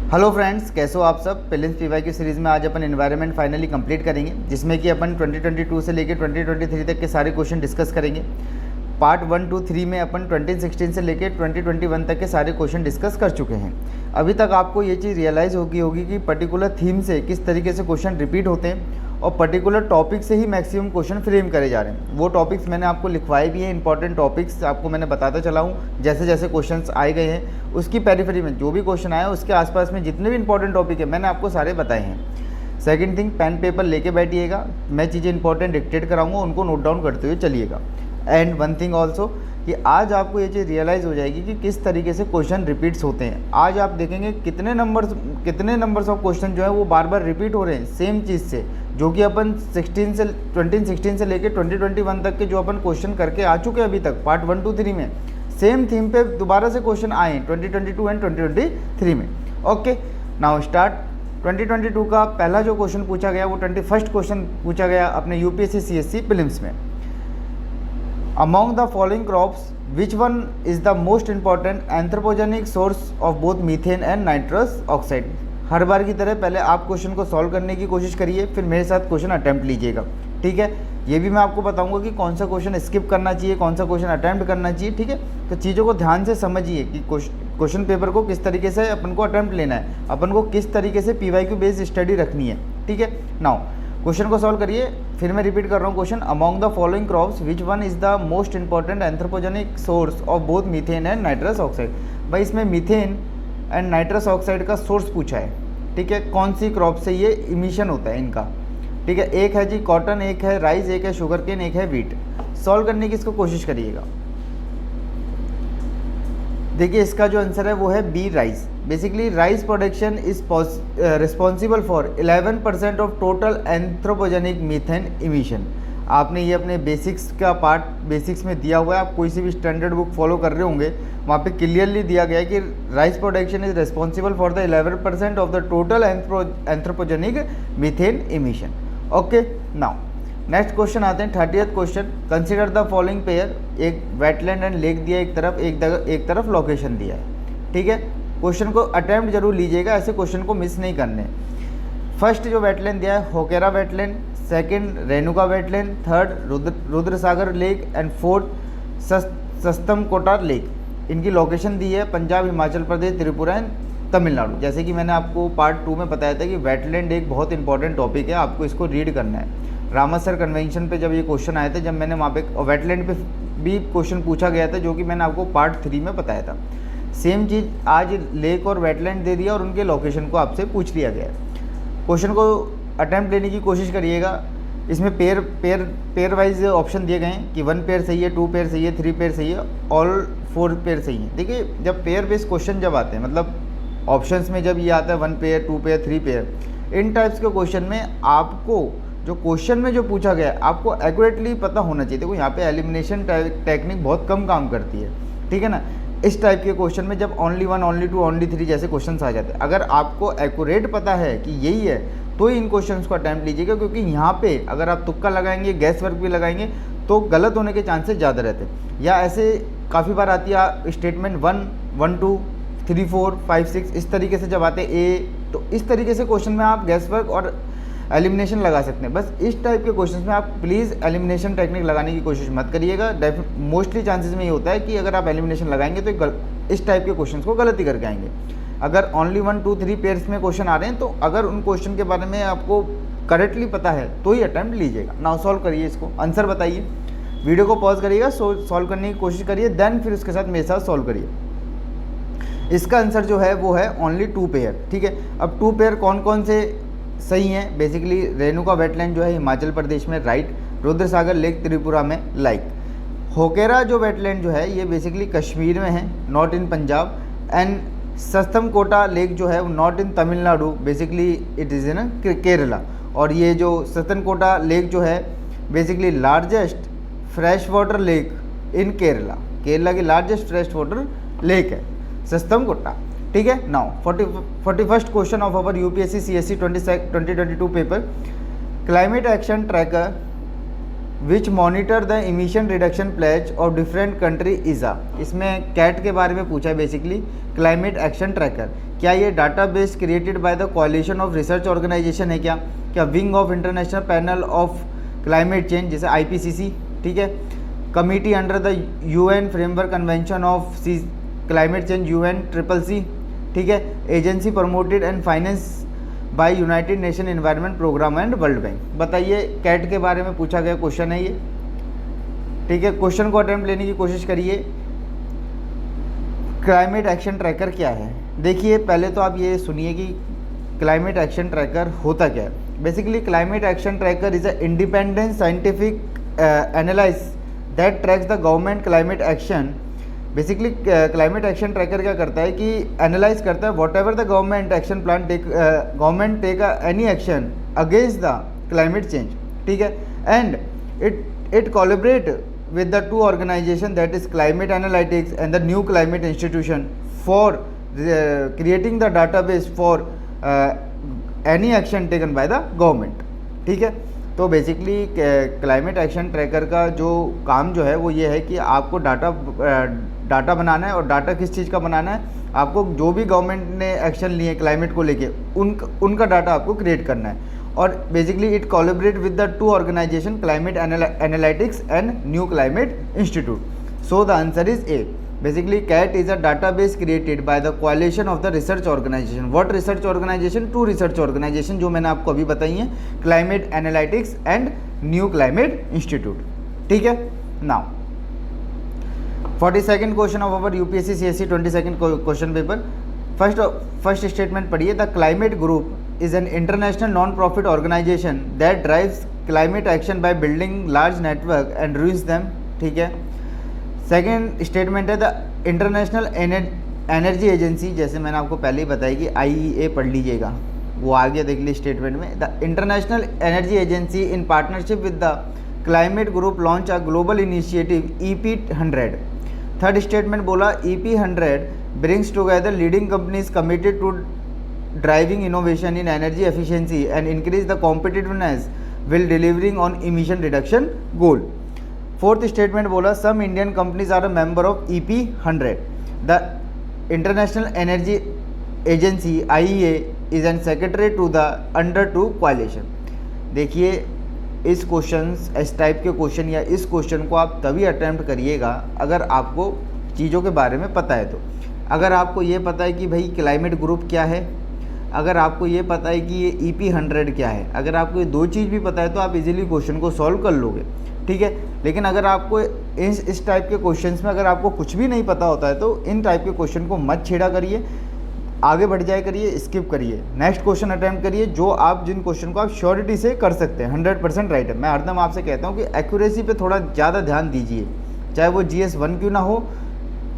Hello friends, कैसे हो आप सब। प्रीलिम्स पीवाई की सीरीज़ में आज अपन एनवायरनमेंट फाइनली कंप्लीट करेंगे, जिसमें कि अपन 2022 से लेकर 2023 तक के सारे क्वेश्चन डिस्कस करेंगे। पार्ट 1, 2, 3 में अपन 2016 से लेकर 2021 तक के सारे क्वेश्चन डिस्कस कर चुके हैं। अभी तक आपको ये चीज़ रियलाइज़ होगी कि पर्टिकुलर थीम से किस तरीके से क्वेश्चन रिपीट होते हैं और पर्टिकुलर टॉपिक से ही मैक्सिमम क्वेश्चन फ्रेम करे जा रहे हैं। वो टॉपिक्स मैंने आपको लिखवाए भी हैं, इंपॉर्टेंट टॉपिक्स आपको मैंने बताता चला हूँ। जैसे जैसे क्वेश्चंस आए गए हैं उसकी पेरिफेरी में जो भी क्वेश्चन आया उसके आसपास में जितने भी इंपॉर्टेंट टॉपिक है मैंने आपको सारे बताए हैं। सेकंड थिंग, पेन पेपर लेके बैठिएगा, मैं चीज़ें इंपॉर्टेंट डिक्टेट कराऊंगा, उनको नोट डाउन करते हुए चलिएगा। एंड वन थिंग ऑल्सो कि आज आपको ये चीज़ रियलाइज़ हो जाएगी कि किस तरीके से क्वेश्चन रिपीट्स होते हैं। आज आप देखेंगे कितने नंबर्स ऑफ क्वेश्चन जो है वो बार बार रिपीट हो रहे हैं सेम चीज़ से, जो कि अपन 2016 से लेकर 2021 तक के जो अपन क्वेश्चन करके आ चुके हैं अभी तक पार्ट 1, 2, 3 में सेम थीम पे दोबारा से क्वेश्चन आए हैं 2022 एंड 2023 में। Okay, now start. 2022 का पहला जो क्वेश्चन पूछा गया वो 21st क्वेश्चन पूछा गया अपने यूपीएससी सीएससी प्रीलिम्स में। Among the following crops, which one is the most important anthropogenic source of both methane and nitrous oxide? हर बार की तरह पहले आप क्वेश्चन को सॉल्व करने की कोशिश करिए, फिर मेरे साथ क्वेश्चन अटैम्प्ट लीजिएगा, ठीक है। ये भी मैं आपको बताऊंगा कि कौन सा क्वेश्चन स्किप करना चाहिए, कौन सा क्वेश्चन अटैम्प्ट करना चाहिए, ठीक है। तो चीज़ों को ध्यान से समझिए कि क्वेश्चन पेपर को किस तरीके से अपन को अटैम्प्ट लेना है, अपन को किस तरीके से PYQ बेस्ड स्टडी रखनी है, ठीक है। नाउ क्वेश्चन को सॉल्व करिए, फिर मैं रिपीट कर रहा हूँ question. Among the following crops which one is the most important anthropogenic source of both methane and nitrous oxide. भाई इसमें मीथेन एंड नाइट्रस ऑक्साइड का सोर्स पूछा है, ठीक है। कौन सी क्रॉप से ये इमिशन होता है इनका, ठीक है। एक है जी कॉटन, एक है राइस, एक है शुगर केन, एक है वीट। सॉल्व करने की इसको कोशिश करिएगा। देखिए इसका जो आंसर है वो है B, rice. Basically rice production is responsible for 11% of total anthropogenic methane emission. आपने ये अपने बेसिक्स का पार्ट बेसिक्स में दिया हुआ है, आप कोई सी भी स्टैंडर्ड बुक फॉलो कर रहे होंगे, वहाँ पे क्लियरली दिया गया है कि rice production is responsible for the 11% of the total anthropogenic methane emission. Okay, now next question आते हैं 30th question. Consider the following pair. एक वेटलैंड एंड लेक दिया एक तरफ, एक तरफ लोकेशन दिया है, ठीक है। क्वेश्चन को अटैम्प्ट जरूर लीजिएगा, ऐसे क्वेश्चन को मिस नहीं करने। फर्स्ट जो वेटलैंड दिया है Hokera wetland, second Renuka wetland, third Rudrasagar lake and fourth Sasthamkotta lake. इनकी लोकेशन दी है पंजाब, हिमाचल प्रदेश, त्रिपुरा एंड तमिलनाडु। जैसे कि मैंने आपको पार्ट 2 में बताया था कि वेटलैंड एक बहुत इंपॉर्टेंट टॉपिक है, आपको इसको रीड करना है। रामसर कन्वेंशन पे जब ये क्वेश्चन आए थे, जब मैंने वहाँ पे वेटलैंड पे भी क्वेश्चन पूछा गया था, जो कि मैंने आपको पार्ट 3 में बताया था। सेम चीज़ आज लेक और वेटलैंड दे दिया और उनके लोकेशन को आपसे पूछ लिया गया है। क्वेश्चन को अटैम्प्ट लेने की कोशिश करिएगा। इसमें पेयर वाइज ऑप्शन दिए गए हैं कि 1 पेयर सही है, 2 पेयर सही है, 3 पेयर सही है, ऑल 4 पेयर सही है। देखिए जब पेयर बेस्ड क्वेश्चन जब आते हैं, मतलब ऑप्शंस में जब ये आता है 1 पेयर, 2 पेयर, 3 पेयर, इन टाइप्स के क्वेश्चन में आपको जो क्वेश्चन में जो पूछा गया है आपको एक्यूरेटली पता होना चाहिए। देखो यहाँ पे एलिमिनेशन टेक्निक बहुत कम काम करती है, ठीक है ना। इस टाइप के क्वेश्चन में जब ओनली 1, ओनली 2, ओनली 3 जैसे क्वेश्चंस आ जाते हैं, अगर आपको एक्यूरेट पता है कि यही है तो ही इन क्वेश्चंस को अटैम्प्ट लीजिएगा, क्योंकि यहाँ पे अगर आप तुक्का लगाएंगे, गैस वर्क भी लगाएंगे तो गलत होने के चांसेस ज़्यादा रहते हैं। या ऐसे काफ़ी बार आती है स्टेटमेंट 1, 1, 2, 3, 4, 5, 6 इस तरीके से जब आते हैं ए, तो इस तरीके से क्वेश्चन में आप गैस वर्क और एलिमिनेशन लगा सकते हैं। बस इस टाइप के क्वेश्चंस में आप प्लीज़ एलिमिनेशन टेक्निक लगाने की कोशिश मत करिएगा। मोस्टली चांसेस में ये होता है कि अगर आप एलिमिनेशन लगाएंगे तो इस टाइप के क्वेश्चंस को गलती करके आएंगे। अगर ओनली 1, 2, 3 पेयर्स में क्वेश्चन आ रहे हैं तो अगर उन क्वेश्चन के बारे में आपको करेक्टली पता है तो ही अटैम्प्ट लीजिएगा। नाउ सॉल्व करिए, इसको आंसर बताइए, वीडियो को पॉज करिएगा, सॉल्व करने की कोशिश करिए, देन फिर उसके साथ मेरे साथ सॉल्व करिए। इसका आंसर जो है वो है ओनली 2 पेयर, ठीक है। अब 2 पेयर कौन कौन से सही हैं? बेसिकली रेणुका वेटलैंड जो है हिमाचल प्रदेश में, राइट। रुद्रसागर लेक त्रिपुरा में, लाइक। होकेरा जो वेटलैंड जो है ये बेसिकली कश्मीर में है, not in Punjab. And Sasthamkotta lake जो है वो not in Tamil Nadu, basically it is in Kerala. और ये जो सस्तमकोटा लेक जो है basically largest fresh water lake in Kerala, Kerala की लार्जेस्ट फ्रेश वाटर लेक है सस्तमकोटा, ठीक है। Now 41st question of our UPSC CSC 2022 paper. Climate action tracker which monitor the emission reduction pledge of different country इज़ा। इसमें CAT के बारे में पूछा है, बेसिकली क्लाइमेट एक्शन ट्रैकर, क्या ये database created by the coalition of research organization है क्या wing of international panel of climate change जैसे IPCC, ठीक है, committee under the UN framework convention of climate change UNCCC, ठीक है, agency promoted and finance by United Nation Environment Programme and World Bank. बताइए CAT के बारे में पूछा गया क्वेश्चन है ये, ठीक है। क्वेश्चन को अटेम्प्ट लेने की कोशिश करिए। क्लाइमेट एक्शन ट्रैकर क्या है? देखिए पहले तो आप ये सुनिए कि क्लाइमेट एक्शन ट्रैकर होता क्या है। Basically climate action tracker is a independent scientific analyse that tracks the government climate action. Basically climate action tracker क्या करता है कि एनालाइज करता है whatever the government action plan government take any action against the climate change, ठीक है, and it collaborate with the two organization that is Climate Analytics and the New Climate Institution for creating the database for any action taken by the government, ठीक है। तो basically climate action tracker का जो काम जो है वो ये है कि आपको डाटा बनाना है, और डाटा किस चीज़ का बनाना है, आपको जो भी गवर्नमेंट ने एक्शन लिए क्लाइमेट को लेके उनका डाटा आपको क्रिएट करना है। और basically it collaborate with the two organization climate analytics and new climate institute. So the answer is A. Basically CAT is a database created by the coalition of the research organization. What research organization? Two research organization जो मैंने आपको अभी बताई हैं, climate analytics and new climate institute, ठीक है। Now 42nd question of our UPSC CSE 22nd question paper. First statement पढ़िए। The Climate group is an international non-profit organization that drives climate action by building large network and ruins them, ठीक है। Second statement है the International Energy agency, जैसे मैंने आपको पहले ही बताया कि IEA पढ़ लीजिएगा, वो आगे देख लीजिए स्टेटमेंट में। The International Energy Agency in partnership with the Climate Group launch a global initiative EP100। Third statement बोला EP100 brings together leading companies committed to driving innovation in energy efficiency and increase the competitiveness while delivering on emission reduction goal। Fourth statement बोला some Indian companies are a member of EP100। The International Energy Agency IEA is an secretary to the under 2 coalition। देखिए इस type के question या इस question को आप तभी attempt करिएगा अगर आपको चीज़ों के बारे में पता है। तो अगर आपको ये पता है कि भाई क्लाइमेट ग्रुप क्या है, अगर आपको ये पता है कि ये EP100 क्या है, अगर आपको ये दो चीज़ भी पता है तो आप इजीली क्वेश्चन को सॉल्व कर लोगे, ठीक है। लेकिन अगर आपको इस टाइप के क्वेश्चंस में अगर आपको कुछ भी नहीं पता होता है तो इन टाइप के क्वेश्चन को मत छेड़ा करिए, आगे बढ़ जाए करिए, स्किप करिए, नेक्स्ट क्वेश्चन अटैम्प्ट करिए जो आप जिन क्वेश्चन को आप श्योरिटी से कर सकते हैं, 100% राइट है। मैं हरदम आपसे कहता हूँ कि एक्यूरेसी पे थोड़ा ज़्यादा ध्यान दीजिए, चाहे वो GS1 क्यों ना हो,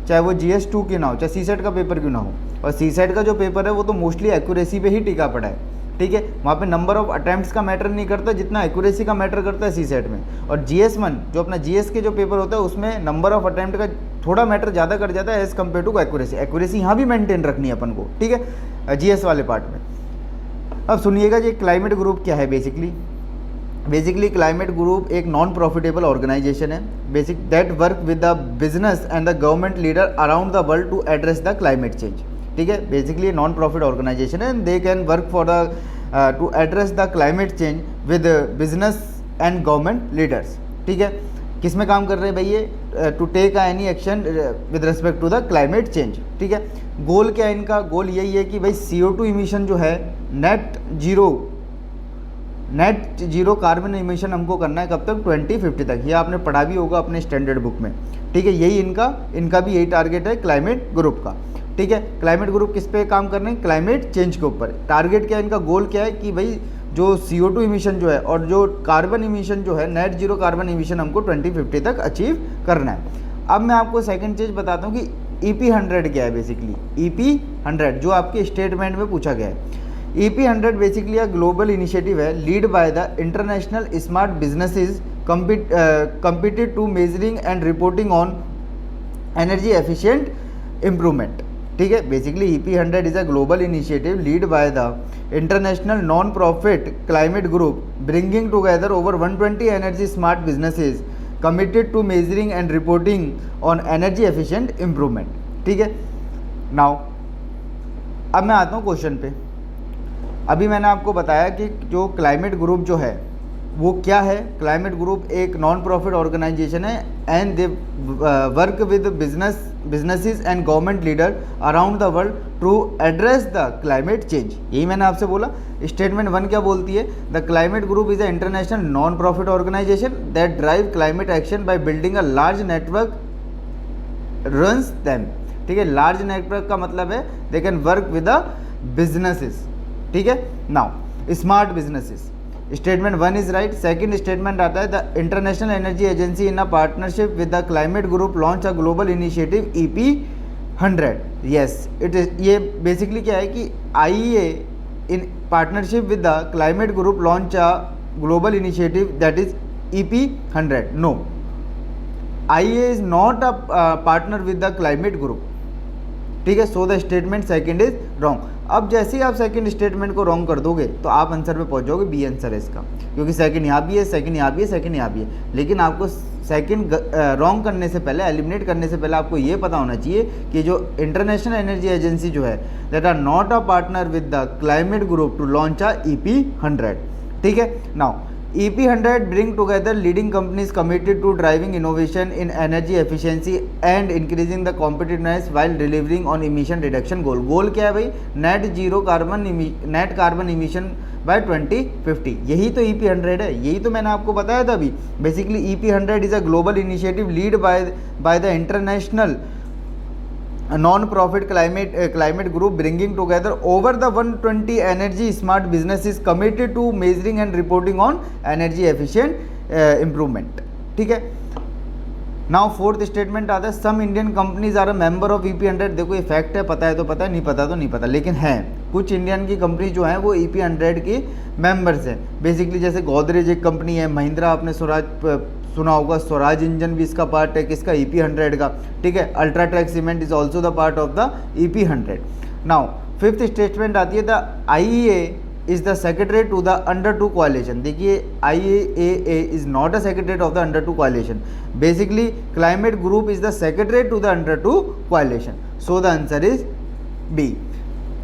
चाहे वो GS2 क्यों ना हो, चाहे CSET का पेपर क्यों ना हो। और CSET का जो पेपर है वो तो मोस्टली एक्यूरेसी पे ही टिका पड़ा है, ठीक है। वहाँ पे नंबर ऑफ अटैम्प्ट्स का मैटर नहीं करता जितना एक्यूरेसी का मैटर करता है CSET में। और GS1 जो अपना GS के जो पेपर होता है उसमें नंबर ऑफ अटैम्प्ट का थोड़ा मैटर ज़्यादा कर जाता है as compare to accuracy. Accuracy यहाँ भी मेंटेन रखनी है अपन को, ठीक है, GS वाले पार्ट में। अब सुनिएगा ये क्लाइमेट ग्रुप क्या है। बेसिकली क्लाइमेट ग्रुप एक नॉन प्रॉफिटेबल ऑर्गेनाइजेशन है that work with the business and the government leader around the world to address the climate change, ठीक है। बेसिकली नॉन प्रॉफिट ऑर्गेनाइजेशन है, they can work for the to address the climate change with business and government leaders, ठीक है। किस में काम कर रहे हैं भाई ये? To take any action with respect to the climate change, ठीक है। गोल क्या है इनका? गोल यही है कि भाई CO2 इमिशन जो है नेट जीरो कार्बन इमिशन हमको करना है कब तक? 2050 तक। ये आपने पढ़ा भी होगा अपने स्टैंडर्ड बुक में, ठीक है। यही इनका भी यही टारगेट है क्लाइमेट ग्रुप का, ठीक है। क्लाइमेट ग्रुप किस पे काम कर रहे हैं? क्लाइमेट चेंज के ऊपर। टारगेट क्या है इनका? गोल क्या है कि भाई जो CO2 इमिशन जो है और जो कार्बन इमिशन जो है नेट जीरो कार्बन इमिशन हमको 2050 तक अचीव करना है। अब मैं आपको सेकंड चीज़ बताता हूँ कि EP100 क्या है। बेसिकली EP100 जो आपके स्टेटमेंट में पूछा गया है, EP100 बेसिकली एक ग्लोबल इनिशिएटिव है lead by the international smart businesses committed to measuring and reporting on energy efficient improvement, ठीक है। Basically EP100 is a global initiative lead by the international non profit Climate Group bringing together over 120 energy smart businesses committed to measuring and reporting on energy efficient improvement, ठीक है। Now अब मैं आता हूँ question पे। अभी मैंने आपको बताया कि जो क्लाइमेट ग्रुप जो है वो क्या है। क्लाइमेट ग्रुप एक नॉन प्रॉफिट ऑर्गेनाइजेशन है and they work with businesses and government leader around the world to address the climate change. यही मैंने आपसे बोला। स्टेटमेंट 1 क्या बोलती है? The Climate group is a international non profit organization that drive climate action by building a large network runs them. ठीक है, large network का मतलब है they can work with the businesses. ठीक है, now smart businesses. Statement 1 is right. Second statement आता है the International Energy Agency in a partnership with the Climate Group launch a global initiative EP 100। Yes it is. ये basically क्या है कि IEA in partnership with the Climate Group launch a global initiative that is EP 100। No, IEA is not a partner with the Climate Group. ठीक है, so the statement second is wrong. अब जैसे ही आप second statement को wrong कर दोगे तो आप आंसर पे पहुंच जाओगे। बी आंसर है इसका, क्योंकि सेकंड यहाँ भी है, सेकंड यहाँ भी है, सेकंड यहाँ भी है। लेकिन आपको सेकंड रॉन्ग करने से पहले, एलिमिनेट करने से पहले आपको ये पता होना चाहिए कि जो इंटरनेशनल एनर्जी एजेंसी जो है that are not a partner with the Climate Group to launch a EP 100। ठीक है, now EP 100 bring together leading companies committed to driving innovation in energy efficiency and increasing the competitiveness while delivering on emission reduction goal। Goal क्या है भाई? Net carbon emission by 2050। यही तो EP 100 है, यही तो मैंने आपको बताया था अभी। Basically EP 100 is a global initiative lead by the international non-profit climate group bringing together over the 120 energy smart businesses committed to measuring and reporting on energy efficient improvement। ठीक है, नाउ फोर्थ स्टेटमेंट आता है some Indian companies are a member of EP 100। देखो ये fact है, पता है तो पता है, नहीं पता तो नहीं पता, लेकिन है कुछ इंडियन की कंपनी जो है वो EP 100 की मेंबर्स हैं। बेसिकली जैसे गोदरेज एक कंपनी है, महिंद्रा, आपने सुना होगा, स्वराज इंजन भी इसका पार्ट है किसका? EP 100 का। ठीक है, UltraTech cement is also the part of the EP 100। Now fifth statement आती है the IEA is the secretary to the under 2 coalition. देखिए IEA is not a secretary of the under 2 coalition. Basically climate group is the secretary to the under 2 coalition. So the answer is B।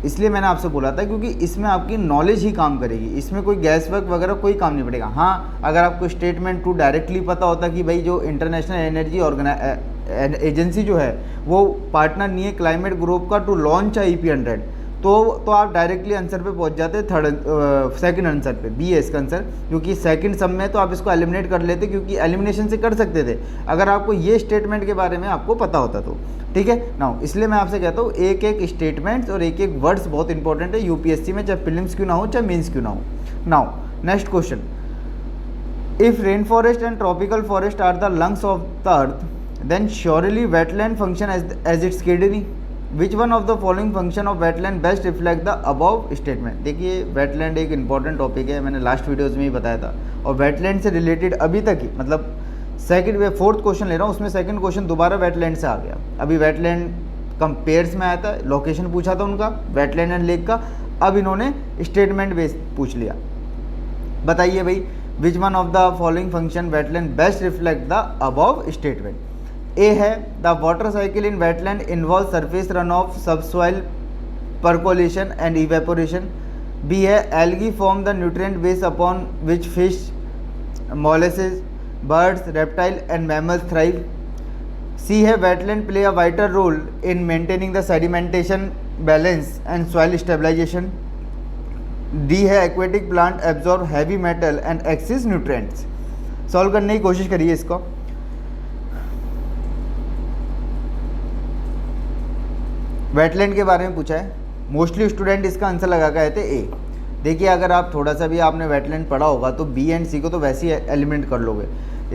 इसलिए मैंने आपसे बोला था क्योंकि इसमें आपकी knowledge ही काम करेगी, इसमें कोई गैस वर्क वगैरह कोई काम नहीं पड़ेगा। हाँ, अगर आपको स्टेटमेंट 2 डायरेक्टली पता होता कि भाई जो इंटरनेशनल एनर्जी एजेंसी जो है वो पार्टनर नहीं है क्लाइमेट ग्रुप का टू लॉन्च है EP 100, तो आप डायरेक्टली आंसर पे पहुंच जाते। सेकंड आंसर पे B है इसका आंसर, क्योंकि सेकंड सम में तो आप इसको एलिमिनेट कर लेते, क्योंकि एलिमिनेशन से कर सकते थे अगर आपको ये स्टेटमेंट के बारे में आपको पता होता तो। ठीक है, नाउ इसलिए मैं आपसे कहता हूँ एक एक स्टेटमेंट्स और एक एक वर्ड्स बहुत इंपॉर्टेंट है UPSC में, चाहे प्रीलिम्स क्यों ना हो चाहे मेंस क्यों ना हो। Now next question, if rain forest and tropical forest are the lungs of the earth then surely wetland function as its kidney. Which one of the following function of wetland best reflect the above statement. देखिए wetland एक important topic है, मैंने last videos में ही बताया था, और wetland से related अभी तक ही मतलब फोर्थ क्वेश्चन ले रहा हूँ, उसमें सेकंड क्वेश्चन दोबारा वेटलैंड से आ गया। अभी वेटलैंड कंपेयर्स में आया था, लोकेशन पूछा था उनका वेटलैंड एंड लेक का, अब इन्होंने स्टेटमेंट बेस पूछ लिया। बताइए भाई which one of the following function wetland best reflect the above statement. A है the water cycle in wetland involve surface run off subsoil percolation and evaporation. B है algae form the nutrient base upon which fish, molluscs, birds, reptile and mammals thrive. C है wetland play a vital role in maintaining the sedimentation balance and soil stabilization. D है aquatic plant absorb heavy metal and excess nutrients. Solve करने की कोशिश करिए इसको। Wetland के बारे में पूछा है, मोस्टली स्टूडेंट इसका आंसर लगा के आए थे A। देखिए अगर आप थोड़ा सा भी आपने वेटलैंड पढ़ा होगा तो B एंड C को तो वैसे ही एलिमिनेट कर लोगे।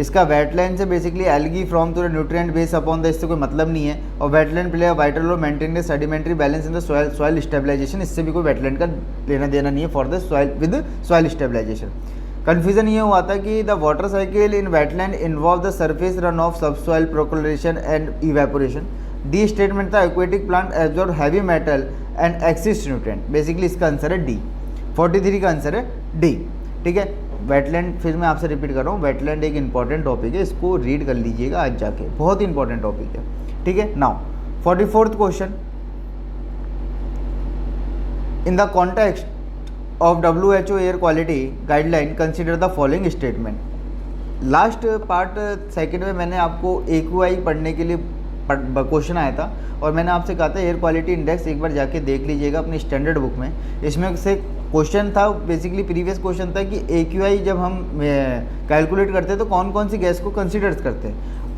इसका वेटलैंड से basically algae from to the nutrient base upon the, इससे कोई मतलब नहीं है। और wetland play a vital role maintain the sedimentary balance in the soil stabilization, इससे भी कोई वेटलैंड का लेना देना नहीं है for the soil with soil stabilization. Confusion ये हुआ था कि the water cycle in wetland involve the surface run off subsoil percolation and evaporation. D statement था aquatic plant absorb heavy metal and exist nutrient. Basically इसका answer है D, 43 का answer है D. ठीक है, वेटलैंड फिर मैं आपसे रिपीट कर रहा हूँ, वेटलैंड एक इंपॉर्टेंट टॉपिक है, इसको रीड कर लीजिएगा आज जाके, बहुत इंपॉर्टेंट टॉपिक है। ठीक है, now 44th question, in the context of WHO air quality guideline consider the following statement. Last part second में मैंने आपको AQI पढ़ने के लिए क्वेश्चन आया था और मैंने आपसे कहा था एयर क्वालिटी इंडेक्स एक बार जाके देख लीजिएगा अपनी स्टैंडर्ड बुक में। इसमें से क्वेश्चन था, बेसिकली प्रीवियस क्वेश्चन था कि AQI जब हम कैलकुलेट करते हैं तो कौन कौन सी गैस को कंसिडर करते हैं।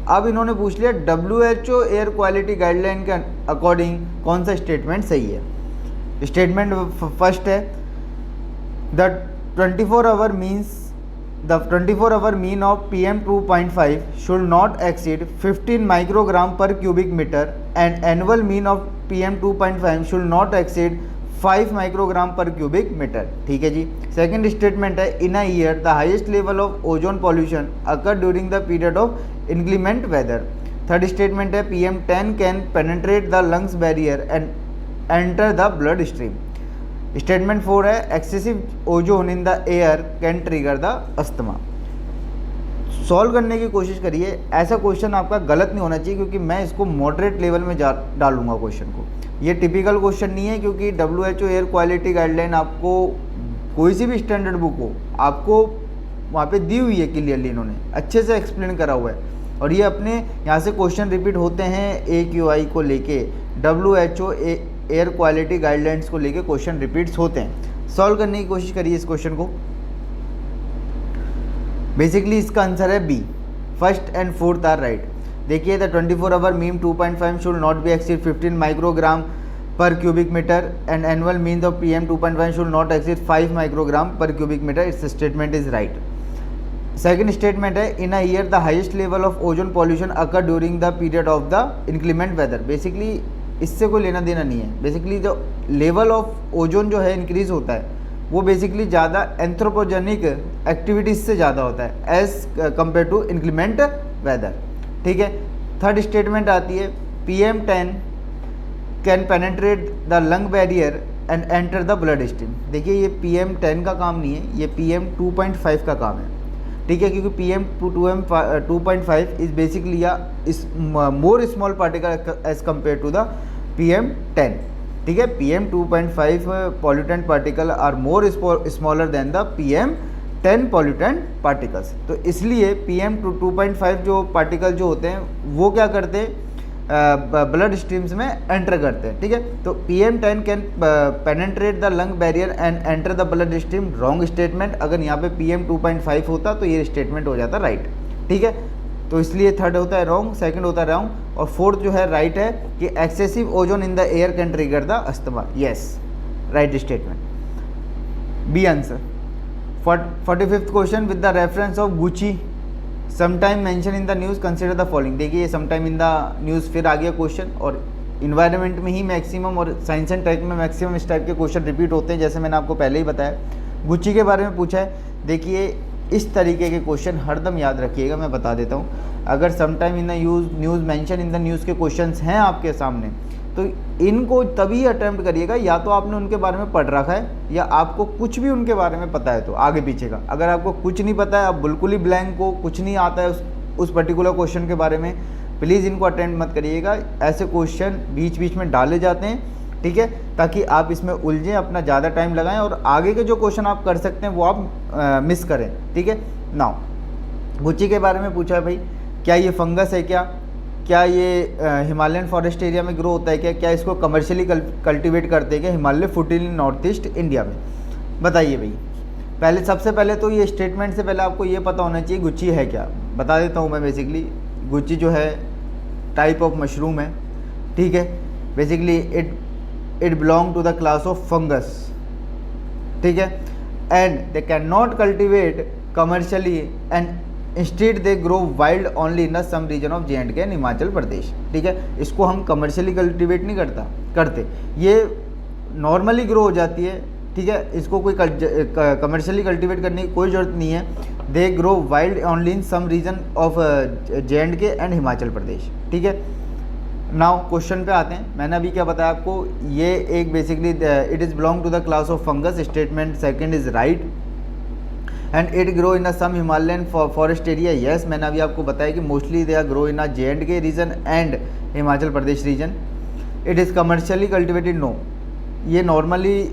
अब इन्होंने पूछ लिया WHO एयर क्वालिटी गाइडलाइन के अकॉर्डिंग कौन सा स्टेटमेंट सही है। स्टेटमेंट फर्स्ट है the 24 hour mean of PM 2.5 should not exceed 15 microgram per cubic metre and annual mean of PM 2.5 should not exceed 5 microgram per cubic metre. ठीक है जी। Second statement है in a year the highest level of ozone pollution occur during the period of inclement weather. Third statement है PM 10 can penetrate the lungs barrier and enter the blood stream. Statement 4 है excessive ozone in the air can trigger the asthma. Solve करने की कोशिश करिए, ऐसा question आपका गलत नहीं होना चाहिए क्योंकि मैं इसको मॉडरेट लेवल में डालूंगा क्वेश्चन को। ये टिपिकल क्वेश्चन नहीं है क्योंकि WHO एयर क्वालिटी गाइडलाइन आपको कोई सी भी स्टैंडर्ड बुक हो आपको वहाँ पे दी हुई है क्लियरली, इन्होंने अच्छे से एक्सप्लेन करा हुआ है और ये अपने यहाँ से क्वेश्चन रिपीट होते हैं AQI को लेके, WHO एयर क्वालिटी गाइडलाइंस को लेके क्वेश्चन रिपीट्स होते हैं। सॉल्व करने की कोशिश करिए इस क्वेश्चन को। बेसिकली इसका आंसर है B, first and fourth are right. देखिए the 24 hour mean 2.5 should not be exceed 15 microgram per cubic metre and annual mean of PM 2.5 should not exceed 5 microgram per cubic metre. It's statement is right. Second statement है in a year the highest level of ozone pollution occur during the period of the inclement weather. Basically इससे कोई लेना देना नहीं है। Basically जो level of ozone जो है इंक्रीज होता है वो बेसिकली ज़्यादा एंथ्रोपोजेनिक एक्टिविटीज़ से ज़्यादा होता है as compared to inclement weather. ठीक है। थर्ड स्टेटमेंट आती है PM 10 can penetrate the lung barrier and enter the blood stream. देखिए ये PM 10 का काम नहीं है, ये PM 2.5 का काम है। ठीक है, क्योंकि PM 2.5 is basically is more small particle as compared to the PM 10। ठीक है, PM 2.5 pollutant particle are more smaller than the PM 10 pollutant particles. तो इसलिए PM 2.5 जो पार्टिकल जो होते हैं वो क्या करते हैं ब्लड स्ट्रीम्स में एंटर करते हैं। ठीक है, तो PM 10 can penetrate the lung barrier and enter the blood stream. Wrong statement. अगर यहाँ पे PM 2.5 होता तो ये स्टेटमेंट हो जाता राइट। ठीक है, तो इसलिए थर्ड होता है रॉन्ग, सेकंड होता है रॉन्ग और फोर्थ जो है राइट है कि excessive ozone in the air can trigger the asthma. Yes, right statement, B answer. 45th question with the reference of gucchi sometime mention in the news consider the following. देखिए sometime in the news फिर आ गया question और environment में ही maximum और science and tech में maximum इस टाइप के क्वेश्चन रिपीट होते हैं, जैसे मैंने आपको पहले ही बताया। गुच्ची के बारे में पूछा है। देखिए इस तरीके के क्वेश्चन हरदम याद रखिएगा, मैं बता देता हूँ। अगर sometime in the news mention in the news के क्वेश्चंस हैं आपके सामने तो इनको तभी अटेम्प्ट करिएगा या तो आपने उनके बारे में पढ़ रखा है या आपको कुछ भी उनके बारे में पता है तो आगे पीछे का। अगर आपको कुछ नहीं पता है, आप बिल्कुल ही ब्लैंक को कुछ नहीं आता है उस पर्टिकुलर क्वेश्चन के बारे में, प्लीज़ इनको अटेम्प्ट मत करिएगा। ऐसे क्वेश्चन बीच बीच में डाले जाते हैं, ठीक है, ताकि आप इसमें उलझें, अपना ज़्यादा टाइम लगाएं और आगे के जो क्वेश्चन आप कर सकते हैं वो आप मिस करें। ठीक है। नाउ गुच्ची के बारे में पूछा है भाई, क्या ये फंगस है, क्या ये हिमालयन फॉरेस्ट एरिया में ग्रो होता है, क्या इसको कमर्शियली कल्टीवेट करते हैं क्या हिमालय फुटिल नॉर्थ ईस्ट इंडिया में, बताइए भाई। सबसे पहले तो ये स्टेटमेंट से पहले आपको ये पता होना चाहिए गुच्ची है क्या। बता देता हूँ मैं। बेसिकली गुच्ची जो है टाइप ऑफ मशरूम है। ठीक है, basically it belong to the class of fungus. ठीक है, and they can not cultivate commercially and instead they grow wild only in some region of J&K and Himachal Pradesh. ठीक है, इसको हम कमर्शियली कल्टिवेट नहीं करते, ये नॉर्मली ग्रो हो जाती है। ठीक है, इसको कोई कमर्शियली कल्टिवेट करने की कोई ज़रूरत नहीं है। They grow wild only in some region of J&K and Himachal Pradesh. ठीक है, नाउ क्वेश्चन पे आते हैं। मैंने अभी क्या बताया आपको, ये एक basically it is belong to the class of fungus. Statement second is right and it grow in some Himalayan forest area. Yes, मैंने अभी आपको बताया कि mostly they are grow in J&K region and Himachal Pradesh region. It is commercially cultivated, no. ये normally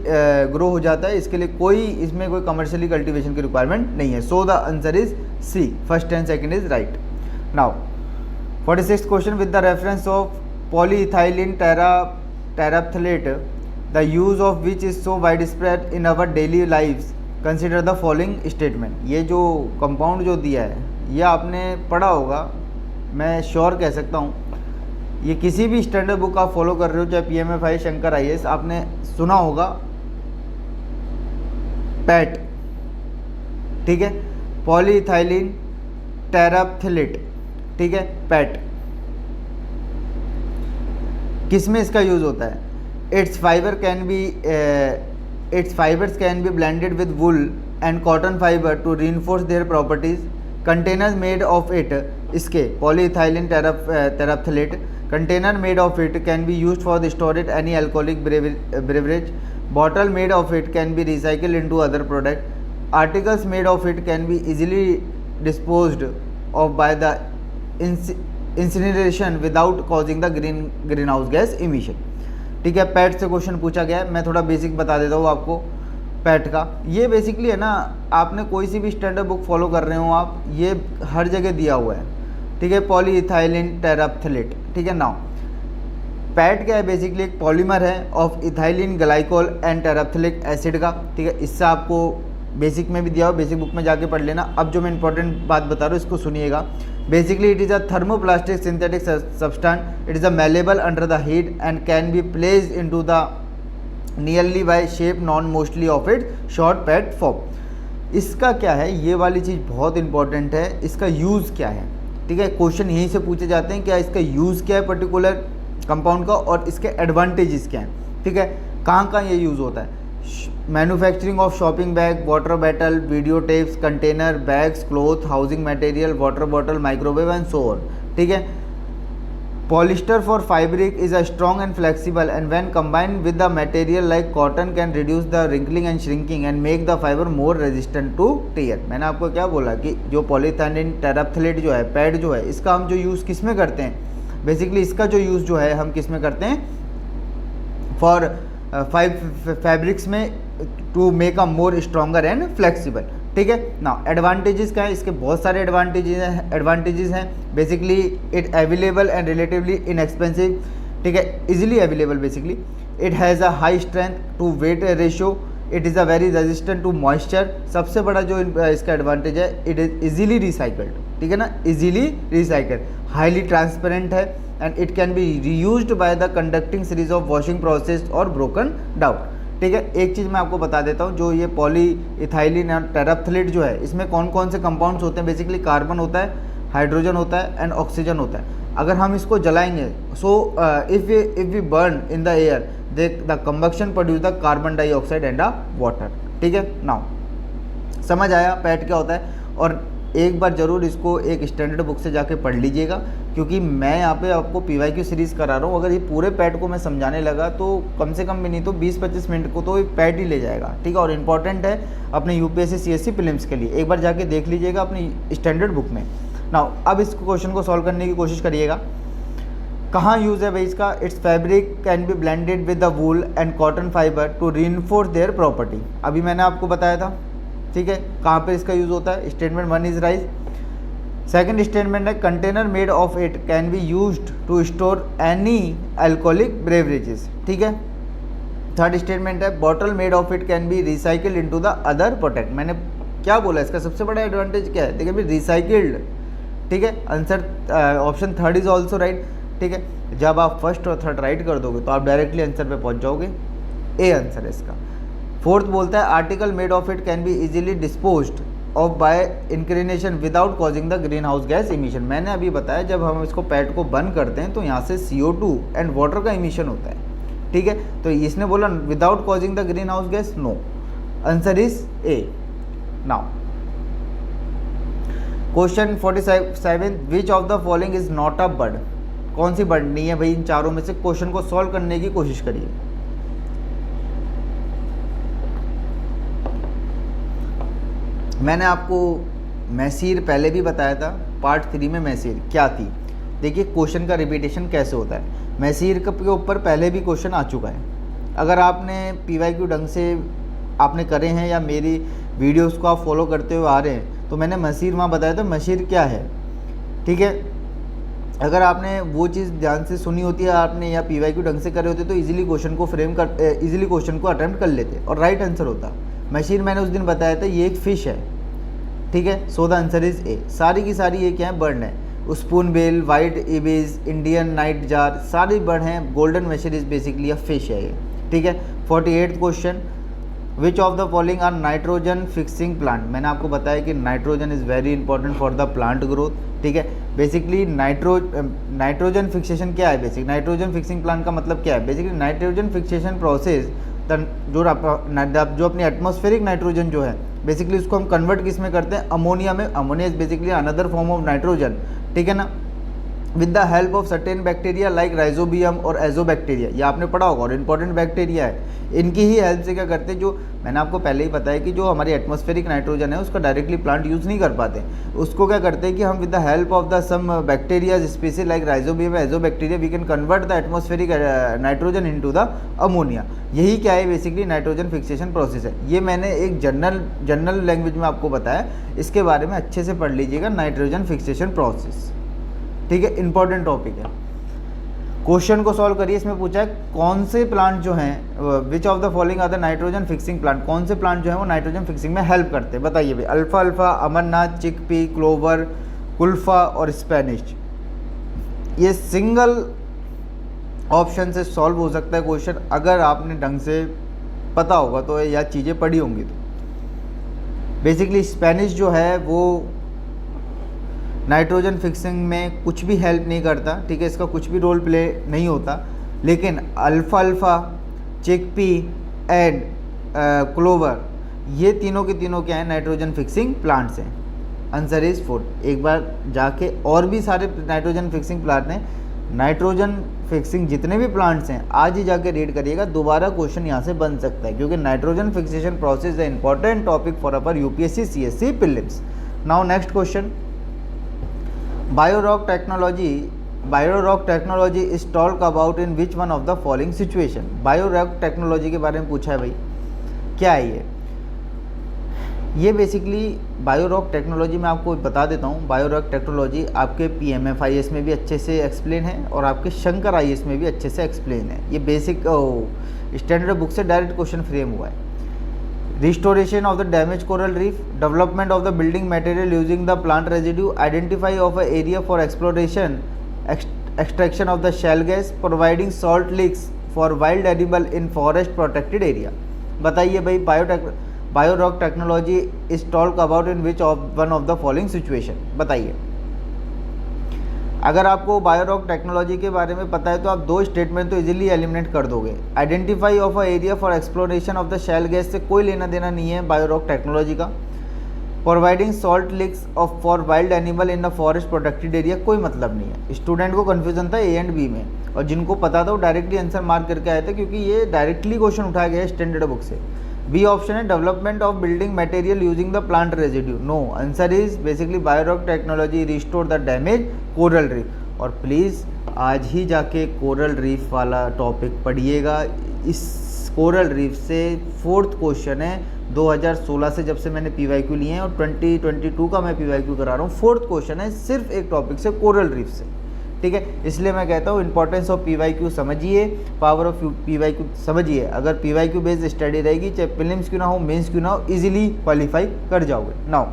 grow हो जाता है, इसके लिए कोई इसमें कोई कमर्शियली कल्टीवेशन की रिक्वायरमेंट नहीं है। So the answer is C, first and second is right. Now 46th question, with the reference of polyethylene terephthalate the use of which is so wide spread in our daily lives, consider the following statement. ये जो compound जो दिया है ये आपने पढ़ा होगा, मैं श्योर कह सकता हूँ, ये किसी भी स्टैंडर्ड बुक आप फॉलो कर रहे हो, चाहे PMFI, शंकर IAS, आपने सुना होगा पैट, ठीक है, पॉलीइथाइलिन टेराप्थलेट, ठीक है, पैट। किस में इसका यूज होता है? Its fibres can be blended with wool and cotton fibre to reinforce their properties. Containers made of it, इसके polyethylene terephthalate, container made of it can be used for the storage any alcoholic beverage. Bottle made of it can be recycled into other product. Articles made of it can be easily disposed of by the incineration without causing the greenhouse gas emission. ठीक है, PAT से question पूछा गया है, मैं थोड़ा basic बता देता हूँ आपको पैट का। ये बेसिकली है ना, आपने कोई सी भी स्टैंडर्ड बुक फॉलो कर रहे हो आप, ये हर जगह दिया हुआ है, ठीक है, पॉलीइथाइलिन टेराप्थलेट, ठीक है। नाउ पैट क्या है? बेसिकली एक पॉलीमर है of ethylene glycol and terephthalic acid का, ठीक है। इससे आपको बेसिक में भी दिया हो, बेसिक बुक में जाके पढ़ लेना। अब जो मैं इंपॉर्टेंट बात बता रहा हूँ इसको सुनिएगा। Basically it is a thermoplastic synthetic substance, it is a malleable under the heat and can be placed into the nearly by shape non mostly of it short PET form. इसका क्या है, ये वाली चीज़ बहुत इंपॉर्टेंट है, इसका use क्या है, ठीक है। क्वेश्चन यहीं से पूछे जाते हैं, क्या इसका यूज़ क्या है पर्टिकुलर कंपाउंड का और इसके एडवांटेजेस क्या हैं, ठीक है। कहाँ कहाँ ये यूज़ होता है? Manufacturing of shopping bag, water bottle, video tapes, container, bags, cloth, housing material, water bottle, microwave and so on, ठीक है। Polyester for fabric is a strong and flexible and when combined with the material like cotton can reduce the wrinkling and shrinking and make the fibre more resistant to tear. मैंने आपको क्या बोला कि जो polyethylene टेराप्थलेट जो है, pad जो है, इसका हम जो यूज़ किस में करते हैं? बेसिकली इसका जो यूज़ जो है हम किस में करते हैं? फॉर फैब्रिक्स में, to make a more stronger and flexible, ठीक है। नाउ एडवांटेजेस क्या है? इसके बहुत सारे एडवांटेजेस हैं। Basically it available and relatively inexpensive, ठीक है, easily available. Basically it has a high strength to weight ratio, it is a very resistant to moisture. सबसे बड़ा जो इसका एडवांटेज है, इट इज़ इजीली रिसाइकल्ड, ठीक है ना, इजीली रिसाइकल्ड, हाईली ट्रांसपेरेंट है and it can B reused by the conducting series of washing process और ब्रोकन डाउन, ठीक है। एक चीज़ मैं आपको बता देता हूँ, जो ये पॉलीइथाइलिन और टेराप्थलेट जो है, इसमें कौन कौन से कंपाउंड्स होते हैं? बेसिकली कार्बन होता है, हाइड्रोजन होता है एंड ऑक्सीजन होता है। अगर हम इसको जलाएंगे, so if we burn in the air, the combustion produce the carbon dioxide and the water, ठीक है। नाउ समझ आया पैट क्या होता है? और एक बार ज़रूर इसको एक स्टैंडर्ड बुक से जाके पढ़ लीजिएगा, क्योंकि मैं यहाँ पे आपको PYQ सीरीज़ करा रहा हूँ। अगर ये पूरे पैट को मैं समझाने लगा तो कम से कम भी नहीं तो 20-25 मिनट को तो ये पैट ही ले जाएगा, ठीक है। और इम्पॉर्टेंट है अपने UPSC CSC प्रीलिम्स के लिए, एक बार जाके देख लीजिएगा अपनी स्टैंडर्ड बुक में। नाउ अब इस क्वेश्चन को सॉल्व करने की कोशिश करिएगा। कहाँ यूज़ है भाई इसका? Its fabric can be blended with the wool and cotton fibre to reinforce their property. अभी मैंने आपको बताया था, ठीक है, कहाँ पे इसका यूज़ होता है? Statement 1 is right. Second statement है container made of it can be used to store any alcoholic beverages, ठीक है। थर्ड स्टेटमेंट है bottle made of it can be recycled into the other product. मैंने क्या बोला? इसका सबसे बड़ा एडवांटेज क्या है? देखिए भाई, रिसाइकिल्ड, ठीक है। Answer option third is also right, ठीक है। जब आप फर्स्ट और थर्ड राइट कर दोगे तो आप डायरेक्टली आंसर पे पहुंच जाओगे, ए आंसर है इसका। फोर्थ बोलता है article made of it can be easily disposed of by inclination without causing the green house gas emission. मैंने अभी बताया जब हम इसको पैट को बर्न करते हैं तो यहाँ से CO2 एंड वाटर का इमिशन होता है, ठीक है। तो इसने बोला without causing the green house gas, no, answer is A. Now question 47, which of the following is not a bird? कौन सी बर्ड नहीं है भाई इन चारों में से? क्वेश्चन को सॉल्व करने की कोशिश करिए। मैंने आपको मैसीर पहले भी बताया था, पार्ट 3 में मैसीर क्या थी। देखिए क्वेश्चन का रिपीटेशन कैसे होता है। मैसीर के ऊपर पहले भी क्वेश्चन आ चुका है, अगर आपने PYQ ढंग से आपने करे हैं या मेरी वीडियोस को आप फॉलो करते हुए आ रहे हैं, तो मैंने मशीर वहाँ बताया था मशीर क्या है, ठीक है। अगर आपने वो चीज़ ध्यान से सुनी होती है आपने या PYQ ढंग से करे होते तो इजीली क्वेश्चन को इजीली क्वेश्चन को अटेम्प्ट कर लेते और राइट आंसर होता। मशीर मैंने उस दिन बताया था ये एक फ़िश है, ठीक है। So the answer is A. सारी की सारी ये क्या है, बर्ड है। Spoonbill, white ibis, Indian nightjar, सारी बर्ड हैं। Golden mahseer is basically a fish है ये, ठीक है। 48th question, which of the following are nitrogen fixing plant. मैंने आपको बताया कि nitrogen is very important for the plant growth, ठीक है। बेसिकली नाइट्रोजन फिक्सेशन क्या है, बेसिक नाइट्रोजन फिक्सिंग प्लांट का मतलब क्या है। बेसिकली नाइट्रोजन फिक्सेशन प्रोसेस जो अपनी एटमॉस्फेरिक नाइट्रोजन जो है बेसिकली उसको हम कन्वर्ट किस में करते हैं, अमोनिया में। Ammonia is basically another form of nitrogen, ठीक है ना, with the help of certain bacteria like rhizobium और एजोबैक्टीरिया। ये आपने पढ़ा होगा और इंपॉर्टेंट बैक्टीरिया है। इनकी ही हेल्प से क्या करते हैं, जो मैंने आपको पहले ही बताया कि जो हमारी एटमॉस्फेरिक नाइट्रोजन है उसका डायरेक्टली प्लांट यूज़ नहीं कर पाते, उसको क्या करते हैं कि हम with the help of the some bacteria species like rhizobium azotobacter we can convert the atmospheric nitrogen into the ammonia. यही क्या है, बेसिकली नाइट्रोजन फिक्सेशन प्रोसेस है। ये मैंने एक जनरल लैंग्वेज में आपको बताया, इसके बारे में अच्छे से पढ़ लीजिएगा, नाइट्रोजन फिक्सेशन प्रोसेस, ठीक है। इंपॉर्टेंट टॉपिक है। क्वेश्चन को सॉल्व करिए। इसमें पूछा है कौन से प्लांट जो हैं, which of the following are the nitrogen fixing plant, कौन से प्लांट जो है वो नाइट्रोजन फिक्सिंग में हेल्प करते हैं, बताइए भाई। अल्फा अल्फा, अमरनाथ, चिकपी, क्लोवर, कुल्फा और स्पेनिश। ये सिंगल ऑप्शन से सॉल्व हो सकता है क्वेश्चन अगर आपने ढंग से पता होगा तो, या चीज़ें पढ़ी होंगी तो। बेसिकली स्पेनिश जो है वो नाइट्रोजन फिक्सिंग में कुछ भी हेल्प नहीं करता, ठीक है, इसका कुछ भी रोल प्ले नहीं होता। लेकिन alpha alpha, chickpea and clover, ये तीनों के तीनों क्या है, नाइट्रोजन फिक्सिंग प्लांट्स हैं। Answer is 4। एक बार जाके और भी सारे नाइट्रोजन फिक्सिंग प्लांट हैं, नाइट्रोजन फिक्सिंग जितने भी प्लांट्स हैं आज ही जाके रीड करिएगा, दोबारा क्वेश्चन यहाँ से बन सकता है, क्योंकि नाइट्रोजन फिक्सेशन प्रोसेस है important topic for upper UPSC CSC prelims. Now next question, biorock technology is talk about in which one of the following situation. Biorock technology के बारे में पूछा है भाई, क्या है ये बेसिकली बायोरॉक टेक्नोलॉजी मैं आपको बता देता हूँ। बायोरॉक टेक्नोलॉजी आपके PMFIS में भी अच्छे से एक्सप्लेन है और आपके शंकर IAS में भी अच्छे से एक्सप्लेन है। ये बेसिक स्टैंडर्ड बुक से डायरेक्ट क्वेश्चन फ्रेम हुआ है। Restoration of the damage coral reef, development of the building material using the plant residue, identify of a area for exploration, extraction of the shale gas, providing salt licks for wild animal in forest protected area. बताइए भाई, biorock technology is talk about in which of one of the following situation, बताइए। अगर आपको Biorock technology के बारे में पता है तो आप दो स्टेटमेंट तो इजीली एलिमिनेट कर दोगे। Identify of a area for exploration of the shale gas से कोई लेना देना नहीं है बायोरॉक टेक्नोलॉजी का। Providing salt leaks of for wild animal in a forest protected area, कोई मतलब नहीं है। स्टूडेंट को कन्फ्यूजन था A एंड B में, और जिनको पता था वो डायरेक्टली आंसर मार्क करके आए थे, क्योंकि ये डायरेक्टली क्वेश्चन उठाया गया है स्टैंडर्ड बुक से। बी ऑप्शन है development of building material using the plant residue. No, answer is basically biorock technology restore the damage coral reef. और प्लीज़ आज ही जाके कोरल रीफ वाला टॉपिक पढ़िएगा। इस कोरल रीफ से 4th क्वेश्चन है 2016 से, जब से मैंने PYQ लिए हैं, और 2022 का मैं PYQ करा रहा हूँ। 4th क्वेश्चन है सिर्फ एक टॉपिक से, कोरल रीफ से, ठीक है। इसलिए मैं कहता हूँ इंपॉर्टेंस ऑफ PYQ समझिए, पावर ऑफ PYQ समझिए। अगर PYQ बेस्ड स्टडी रहेगी, चाहे प्रीलिम्स क्यों ना हो, मेंस क्यों ना हो, इजीली क्वालिफाई कर जाओगे। नाउ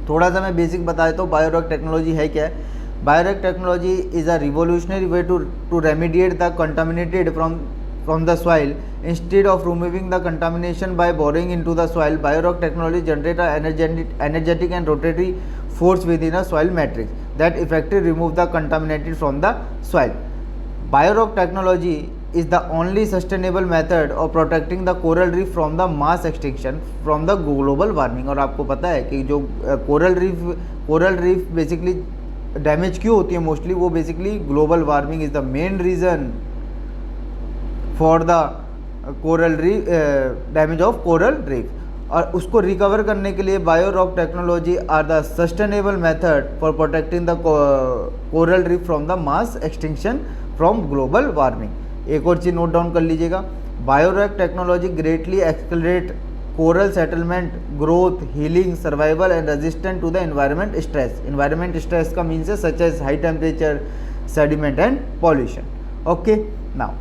थोड़ा सा मैं बेसिक बता देता हूँ बायोरॉक टेक्नोलॉजी है क्या है। Biorock technology is a revolutionary way to remediate the contaminated from the soil instead of removing the contamination by boring into the soil. Baorock technology generate a energetic and rotatory force within a soil matrix that effectively remove the contaminated from the soil. Baorock technology is the only sustainable method of protecting the coral reef from the mass extinction from the global warming. और आपको पता है कि जो coral reef basically damage क्यों होती है mostly, वो basically global warming is the main reason for the coral reef, damage of coral reef. और उसको रिकवर करने के लिए biorock technology are the sustainable method for protecting the coral reef from the mass extinction from global warming. एक और चीज़ note down कर लीजिएगा, biorock technology greatly accelerate coral settlement growth healing survival and resistant to the environment stress. Environment stress का means है सच as high temperature, sediment and pollution. Okay, now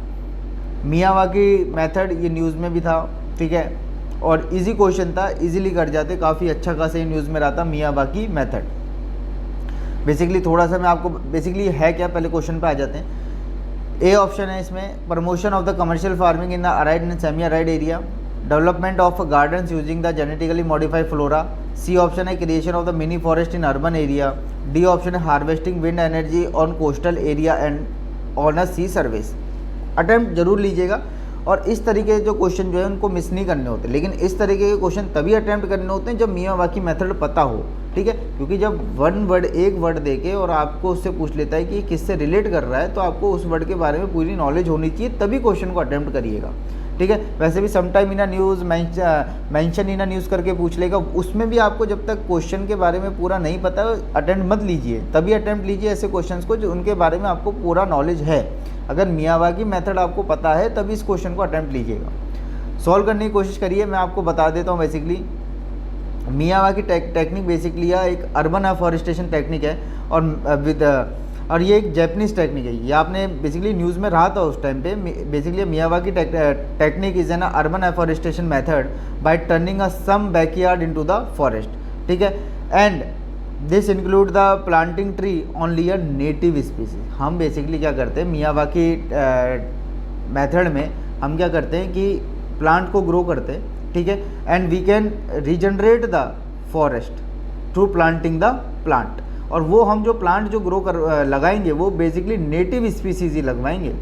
Miyawaki method ये news में भी था, ठीक है, और इजी क्वेश्चन था, इजीली कर जाते, काफ़ी अच्छा खासा ये न्यूज़ में रहा था मियावाकी मेथड। बेसिकली थोड़ा सा मैं आपको बेसिकली है क्या, पहले क्वेश्चन पे आ जाते हैं। ए ऑप्शन है इसमें, promotion of the commercial farming in the arid and semi arid area, development of gardens using the genetically modified flora. C option है creation of the mini forest in urban area. D option है harvesting wind energy on coastal area and on a sea service. Attempt जरूर लीजिएगा, और इस तरीके के जो question जो है उनको मिस नहीं करने होते, लेकिन इस तरीके के क्वेश्चन तभी अटेम्प्ट करने होते हैं जब मियावाकी मेथड पता हो, ठीक है, क्योंकि जब एक वर्ड देके और आपको उससे पूछ लेता है कि किससे रिलेट कर रहा है, तो आपको उस वर्ड के बारे में पूरी नॉलेज होनी चाहिए, तभी क्वेश्चन को अटेम्प्ट करिएगा, ठीक है। वैसे भी sometime in a news, mention in a news करके पूछ लेगा, उसमें भी आपको जब तक क्वेश्चन के बारे में पूरा नहीं पता अटेम्प्ट मत लीजिए, तभी अटेम्प्ट लीजिए ऐसे क्वेश्चंस को जो उनके बारे में आपको पूरा नॉलेज है। अगर मियावाकी मेथड आपको पता है तभी इस क्वेश्चन को अटेम्प्ट लीजिएगा, सॉल्व करने की कोशिश करिए। मैं आपको बता देता हूँ, बेसिकली मियावाकी टेक्निक बेसिकली एक अर्बन अफॉरेस्टेशन टेक्निक है, और ये एक जैपनीज टेक्निक है। ये आपने बेसिकली न्यूज़ में रहा था उस टाइम पे। Basically Miyawaki technique is an urban afforestation method by turning a some backyard into the forest, ठीक है, and this include the planting tree only a native species. हम बेसिकली क्या करते हैं मियावाकी मेथड में, हम क्या करते हैं कि प्लांट को ग्रो करते हैं, ठीक है, and we can regenerate the forest through planting the plant. और वो हम जो प्लांट जो ग्रो कर लगाएंगे वो बेसिकली नेटिव स्पीसीज ही लगवाएंगे,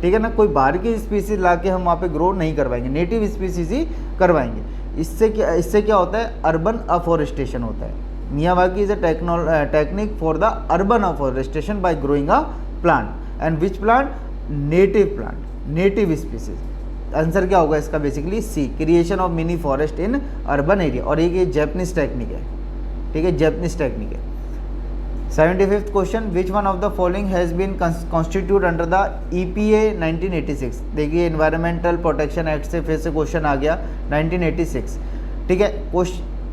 ठीक है ना, कोई बाहर की स्पीसीज ला के हम वहाँ पे ग्रो नहीं करवाएंगे, नेटिव स्पीसीज ही करवाएंगे। इससे क्या होता है, अर्बन अफॉरेस्टेशन होता है। Miyawaki is a technique for the urban afforestation by growing a plant, and which plant, native plant, native species. Answer क्या होगा इसका, basically C, creation of mini forest in urban area. और ये Japanese technique है, ठीक है, Japanese technique है। 75th question, which one of the following has been constitute under the EPA 1986। देखिए एनवायरमेंटल प्रोटेक्शन एक्ट से फिर से क्वेश्चन आ गया 1986, ठीक है।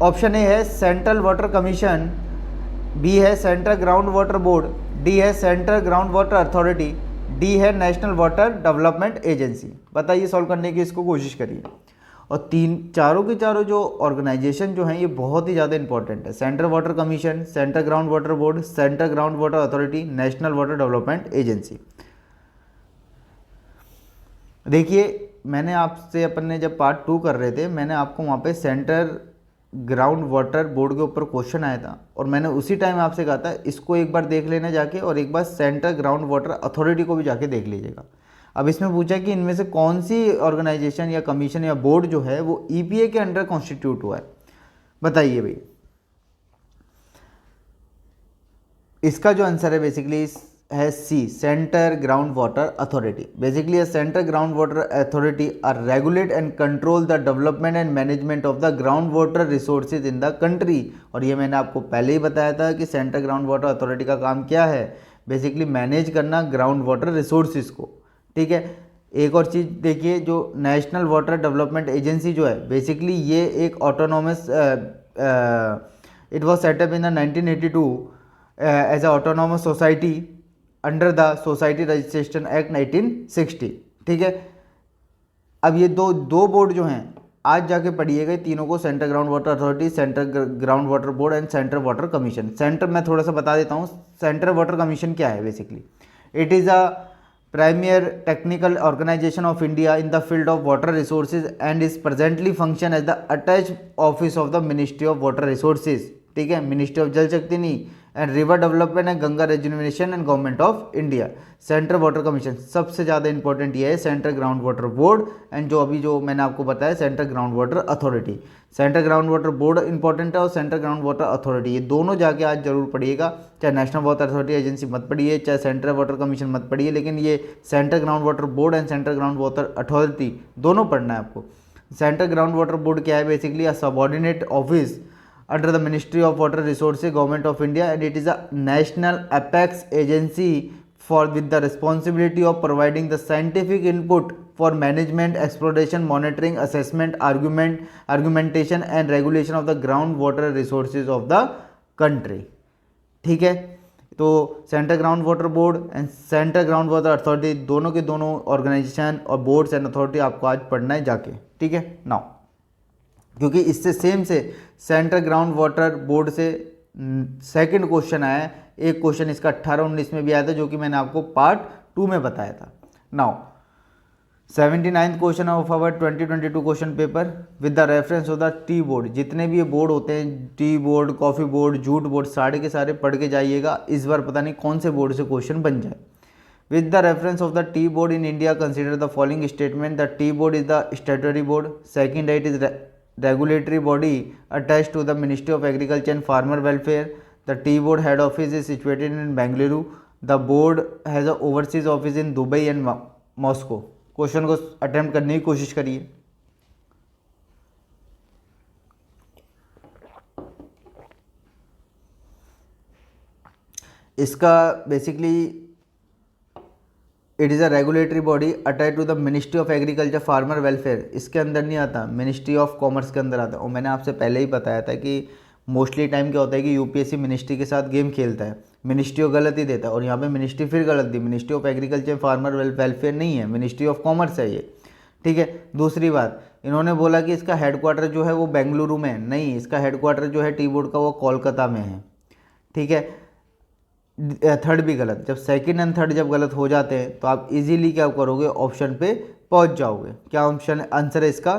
ऑप्शन ए है सेंट्रल वाटर कमीशन, बी है central ground water board, D है central ground water authority, D है नेशनल वाटर डेवलपमेंट एजेंसी। बताइए, सॉल्व करने की इसको कोशिश करिए। और चारों के चारों जो ऑर्गेनाइजेशन जो हैं ये बहुत ही ज़्यादा इंपॉर्टेंट है। Central water commission, central ground water board, central ground water authority, national water development agency. देखिए मैंने आपसे, अपन ने जब पार्ट 2 कर रहे थे, मैंने आपको वहाँ पे सेंट्रल ग्राउंड वाटर बोर्ड के ऊपर क्वेश्चन आया था, और मैंने उसी टाइम आपसे कहा था इसको एक बार देख लेना जाके, और एक बार सेंट्रल ग्राउंड वाटर अथॉरिटी को भी जाके देख लीजिएगा। अब इसमें पूछा कि इनमें से कौन सी ऑर्गेनाइजेशन या कमीशन या बोर्ड जो है वो EPA के अंडर कॉन्स्टिट्यूट हुआ है, बताइए भाई। इसका जो आंसर है बेसिकली है C, central ground water authority. Basically central ground water authority are regulate and control the development and management of the ground water resources in the country. और ये मैंने आपको पहले ही बताया था कि सेंट्रल ग्राउंड वाटर अथॉरिटी का काम क्या है, बेसिकली मैनेज करना ग्राउंड वाटर रिसोर्सेज को, ठीक है। एक और चीज़ देखिए, जो नेशनल वाटर डेवलपमेंट एजेंसी जो है, बेसिकली ये एक autonomous, it was set up in the 1982 as a autonomous society under the society registration act 1960, ठीक है। अब ये दो बोर्ड जो हैं आज जाके पढ़िएगा तीनों को, central ground water authority, central ground water board and central water commission. Central मैं थोड़ा सा बता देता हूँ, सेंट्रल वाटर कमीशन क्या है। Basically it is a premier technical organization of India in the field of water resources and is presently function as the attached office of the Ministry of Water Resources, ठीक है, ministry of जल शक्ति नहीं, and river development and Ganga rejuvenation and government of India. Central water commission सबसे ज़्यादा important ये है, central ground water board, and जो अभी जो मैंने आपको बताया central ground water authority. Central ground water board important है और सेंट्रल ग्राउंड वाटर अथॉरिटी, ये दोनों जाके आज जरूर पढ़िएगा। चाहे नेशनल वाटर अथॉरिटी एजेंसी मत पढ़िए, चाहे सेंट्रल वाटर कमीशन मत पढ़िए, लेकिन ये central ground water board and central ground water authority दोनों पढ़ना है आपको। सेंट्रल ग्राउंड वाटर बोर्ड क्या है, basically a subordinate office under the Ministry of Water Resources, Government of India, and it is a national apex agency for with the responsibility of providing the scientific input for management, exploration, monitoring, assessment, argumentation and regulation of the groundwater resources of the country. ठीक है, तो central ground water board and central ground water authority दोनों के दोनों organisation और boards and authority आपको आज पढ़ना है जाके, ठीक है। नाउ क्योंकि इससे सेम से सेंट्रल ग्राउंड वाटर बोर्ड से सेकंड क्वेश्चन आया है, एक क्वेश्चन इसका 18-19 में भी आया था जो कि मैंने आपको पार्ट 2 में बताया था। Now 79th question of our 2022 question paper with the reference of the tea board. जितने भी ये बोर्ड होते हैं, tea board, coffee board, jute board, सारे के सारे पढ़ के जाइएगा। इस बार पता नहीं कौन से बोर्ड से क्वेश्चन बन जाए। With the reference of the tea board in India consider the following statement. The tea board is the statutory board. Second, it is regulatory body attached to the Ministry of Agriculture and Farmer Welfare. The tea board head office is situated in Bengaluru. The board has a overseas office in Dubai and Moscow. Question को attempt करने की कोशिश करिए। इसका basically it is a regulatory body attach to the ministry of agriculture farmer welfare. इसके अंदर नहीं आता, मिनिस्ट्री ऑफ कॉमर्स के अंदर आता है। और मैंने आपसे पहले ही बताया था कि मोस्टली टाइम क्या होता है कि यूपीएससी मिनिस्ट्री के साथ गेम खेलता है, मिनिस्ट्री को गलत ही देता है। और यहाँ पे मिनिस्ट्री फिर गलत दी, ministry of agriculture farmer welfare नहीं है, मिनिस्ट्री ऑफ कॉमर्स है ये, ठीक है। दूसरी बात, इन्होंने बोला कि इसका हेडक्वार्टर जो है वो बेंगलुरु में है, नहीं, इसका हेडक्वार्टर जो है टी बोर्ड का वो कोलकाता में है, ठीक है। थर्ड भी गलत। जब सेकंड एंड थर्ड जब गलत हो जाते हैं तो आप इजीली क्या करोगे, ऑप्शन पे पहुंच जाओगे। क्या ऑप्शन आंसर है इसका?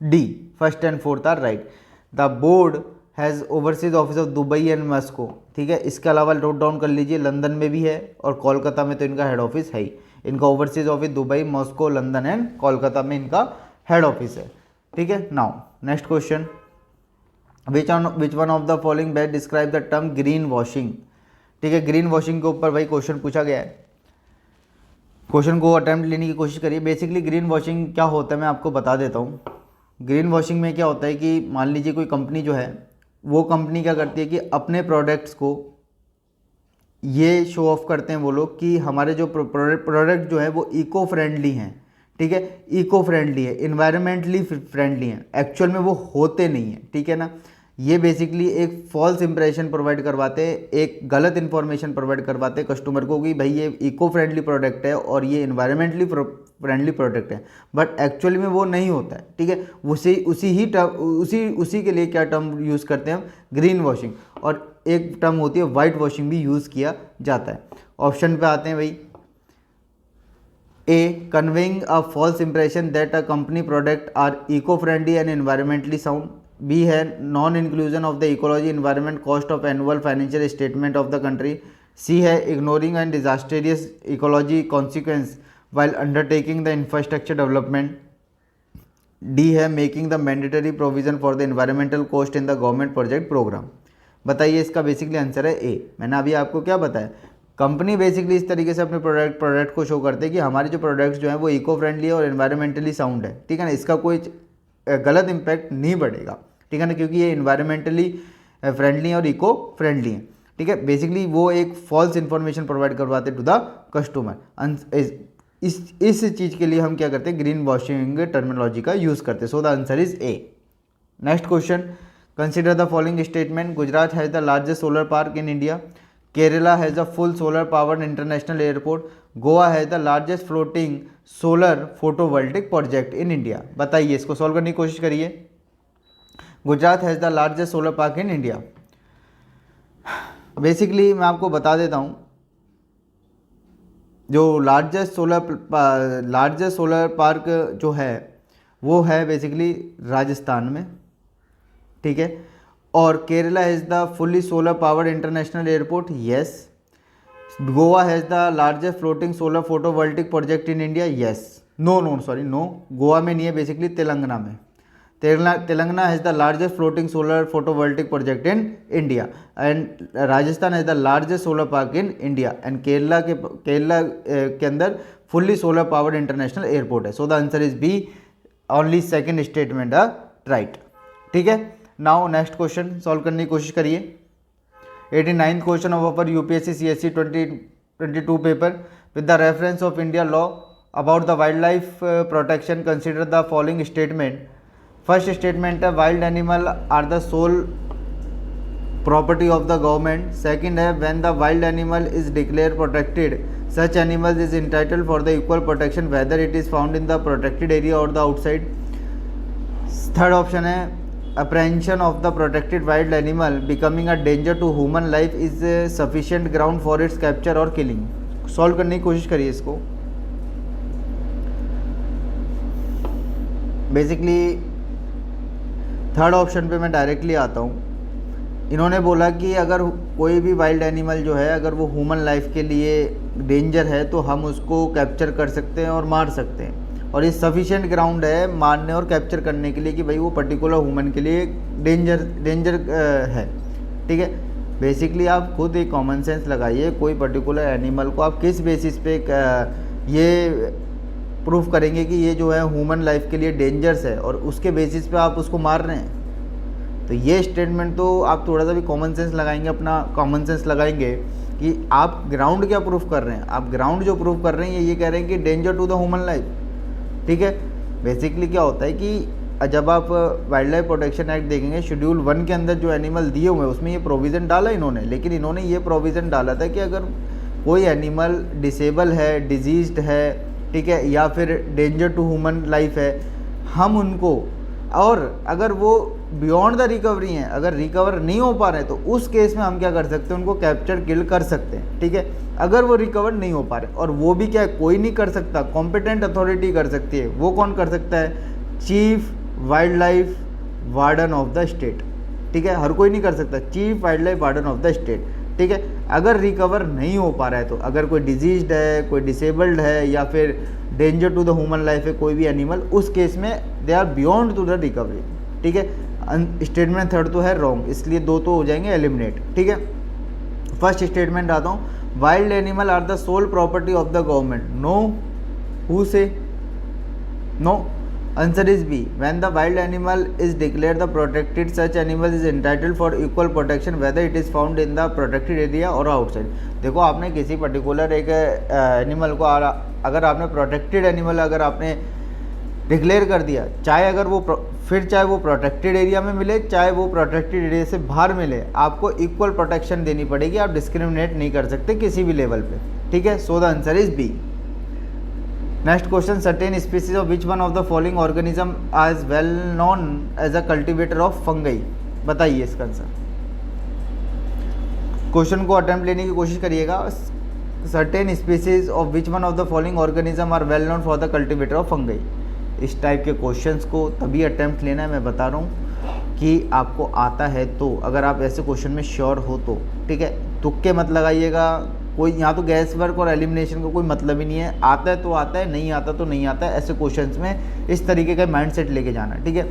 D, first and fourth are right. The board has overseas office of Dubai and Moscow, ठीक है। इसके अलावा नोट डाउन कर लीजिए, लंदन में भी है और कोलकाता में तो इनका हेड ऑफिस है ही। इनका overseas office Dubai, Moscow, London and Kolkata में इनका हेड ऑफिस है, ठीक है। Now next question, which one of the following best describe the term green washing, ठीक है। ग्रीन वॉशिंग के ऊपर भाई क्वेश्चन पूछा गया है, क्वेश्चन को अटेम्प्ट लेने की कोशिश करिए। बेसिकली ग्रीन वॉशिंग क्या होता है मैं आपको बता देता हूँ। ग्रीन वॉशिंग में क्या होता है कि मान लीजिए कोई कंपनी जो है, वो कंपनी क्या करती है कि अपने प्रोडक्ट्स को ये शो ऑफ करते हैं वो लोग कि हमारे जो प्रोडक्ट जो है वो इको फ्रेंडली हैं, ठीक है। इको फ्रेंडली है, इन्वायरमेंटली फ्रेंडली हैं, एक्चुअल में वो होते नहीं हैं, ठीक है ना। ये बेसिकली एक फॉल्स इंप्रेशन प्रोवाइड करवाते हैं, एक गलत इन्फॉर्मेशन प्रोवाइड करवाते हैं कस्टमर को कि भाई ये इको फ्रेंडली प्रोडक्ट है और ये इन्वायरमेंटली फ्रेंडली प्रोडक्ट है, बट एक्चुअली में वो नहीं होता है, ठीक है। उसी के लिए क्या टर्म यूज़ करते हैं हम, ग्रीन वॉशिंग। और एक टर्म होती है वाइट वॉशिंग भी यूज़ किया जाता है। ऑप्शन पे आते हैं भाई, A, conveying a false impression that a company product are eco friendly and environmentally sound. B है non inclusion of the ecology environment cost of annual financial statement of the country. C है ignoring and disastrous ecology consequence while undertaking the infrastructure development. D है making the mandatory provision for the environmental cost in the government project programme. बताइए इसका basically answer है ए। मैंने अभी आपको क्या बताया, कंपनी बेसिकली इस तरीके से अपने प्रोडक्ट को शो करते हैं कि हमारे जो प्रोडक्ट्स जो हैं वो इको फ्रेंडली है और एनवायरमेंटली साउंड है, ठीक है ना। इसका कोई गलत इम्पैक्ट नहीं बढ़ेगा, ठीक है ना, क्योंकि ये इन्वायरमेंटली फ्रेंडली और इको फ्रेंडली हैं, ठीक है। बेसिकली वो एक फॉल्स इन्फॉर्मेशन प्रोवाइड करवाते टू द कस्टमर। इस चीज़ के लिए हम क्या करते हैं, ग्रीन वॉशिंग टर्मिनोलॉजी का यूज़ करते हैं। So the answer is A. Next question, consider the following statement. Gujarat has the largest solar park in India. Kerala has a full solar powered international airport. Goa has the largest floating solar photovoltaic project in India. बताइए, इसको solve करने की कोशिश करिए। Gujarat has the largest solar park in India. Basically मैं आपको बता देता हूँ, जो लार्जेस्ट सोलर पार्क जो है वो है बेसिकली राजस्थान में, ठीक है। और Kerala has the fully solar powered international airport, yes. Goa has the largest floating solar photovoltaic project in India, yes. No, Goa में नहीं है, बेसिकली तेलंगाना में। Telangana has the largest floating solar photovoltaic project in India and Rajasthan has the largest solar park in India and Kerala के अंदर fully solar powered international airport है। So the answer is B, only second statement right, ठीक है। Now next question solve करने की कोशिश करिए। 89th question of our UPSC CSC 22 paper with the reference of India law about the wildlife protection. Consider the following statement. First statement है wild animal are the sole property of the government. Second है when the wild animal is declared protected, such animal is entitled for the equal protection whether it is found in the protected area or the outside. Third option है apprehension of the protected wild animal becoming a danger to human life is a sufficient ground for its capture or killing. Solve करने की कोशिश करिए इसको. Basically third option पे मैं directly आता हूँ. इन्होंने बोला कि अगर कोई भी वाइल्ड एनिमल जो है अगर वो ह्यूमन लाइफ के लिए डेंजर है तो हम उसको कैप्चर कर सकते हैं और मार सकते हैं, और ये सफिशिएंट ग्राउंड है मारने और कैप्चर करने के लिए कि भाई वो पर्टिकुलर ह्यूमन के लिए डेंजर है. ठीक है. बेसिकली आप खुद एक कॉमन सेंस लगाइए. कोई पर्टिकुलर एनिमल को आप किस बेसिस पे ये प्रूफ करेंगे कि ये जो है ह्यूमन लाइफ के लिए डेंजर्स है और उसके बेसिस पे आप उसको मार रहे हैं. तो ये स्टेटमेंट तो आप थोड़ा सा भी कॉमन सेंस लगाएंगे, अपना कॉमन सेंस लगाएंगे कि आप ग्राउंड क्या प्रूफ कर रहे हैं. आप ग्राउंड जो प्रूफ कर रहे हैं ये कह रहे हैं कि danger to the human life. ठीक है. बेसिकली क्या होता है कि जब आप वाइल्ड लाइफ प्रोटेक्शन एक्ट देखेंगे शेड्यूल 1 के अंदर जो एनिमल दिए हुए हैं उसमें ये प्रोविज़न डाला इन्होंने, लेकिन इन्होंने ये प्रोविज़न डाला था कि अगर कोई एनिमल डिसेबल है, डिजीज्ड है, ठीक है, या फिर डेंजर टू ह्यूमन लाइफ है, हम उनको, और अगर वो बियॉन्ड द रिकवरी हैं, अगर रिकवर नहीं हो पा रहे हैं तो उस केस में हम क्या कर सकते हैं, उनको कैप्चर किल कर सकते हैं. ठीक है. अगर वो रिकवर नहीं हो पा रहे, और वो भी क्या है, कोई नहीं कर सकता, कॉम्पिटेंट अथॉरिटी कर सकती है. वो कौन कर सकता है? Chief wild life warden of the state. ठीक है. हर कोई नहीं कर सकता, chief wild life warden of the state. ठीक है. अगर रिकवर नहीं हो पा रहा है तो अगर कोई डिजीज्ड है, कोई डिसेबल्ड है, या फिर danger to the human life है कोई भी एनिमल, उस केस में they are beyond to the recovery. ठीक है. स्टेटमेंट थर्ड तो है रॉन्ग, इसलिए दो तो हो जाएंगे एलिमिनेट. ठीक है. फर्स्ट स्टेटमेंट आता हूँ. Wild animal are the sole property of the government. No. Who say? No. Answer is B. When the wild animal is declared the protected, such animal is entitled for equal protection whether it is found in the protected area or outside. देखो आपने किसी particular एक animal को अगर आपने protected animal अगर आपने declare कर दिया, चाहे अगर वो चाहे वो प्रोटेक्टेड एरिया में मिले, चाहे वो प्रोटेक्टेड एरिया से बाहर मिले, आपको इक्वल प्रोटेक्शन देनी पड़ेगी. आप डिस्क्रिमिनेट नहीं कर सकते किसी भी लेवल पे. ठीक है. So the answer is B. Next question. Certain species of which one of the following organism as well known as a cultivator of fungi. बताइए इसका आंसर. क्वेश्चन को अटेम्प्ट लेने की कोशिश करिएगा. Certain species of which one of the following organism are well known for the cultivator of fungi. इस type के questions को तभी अटेम्प्ट लेना है, मैं बता रहा हूँ कि आपको आता है तो, अगर आप ऐसे क्वेश्चन में श्योर हो तो. ठीक है. तुक्के मत लगाइएगा. कोई यहाँ तो गैस वर्क और एलिमिनेशन का कोई मतलब ही नहीं है. आता है तो आता है, नहीं आता तो नहीं आता है. ऐसे क्वेश्चंस में इस तरीके का माइंडसेट लेके जाना. ठीक है.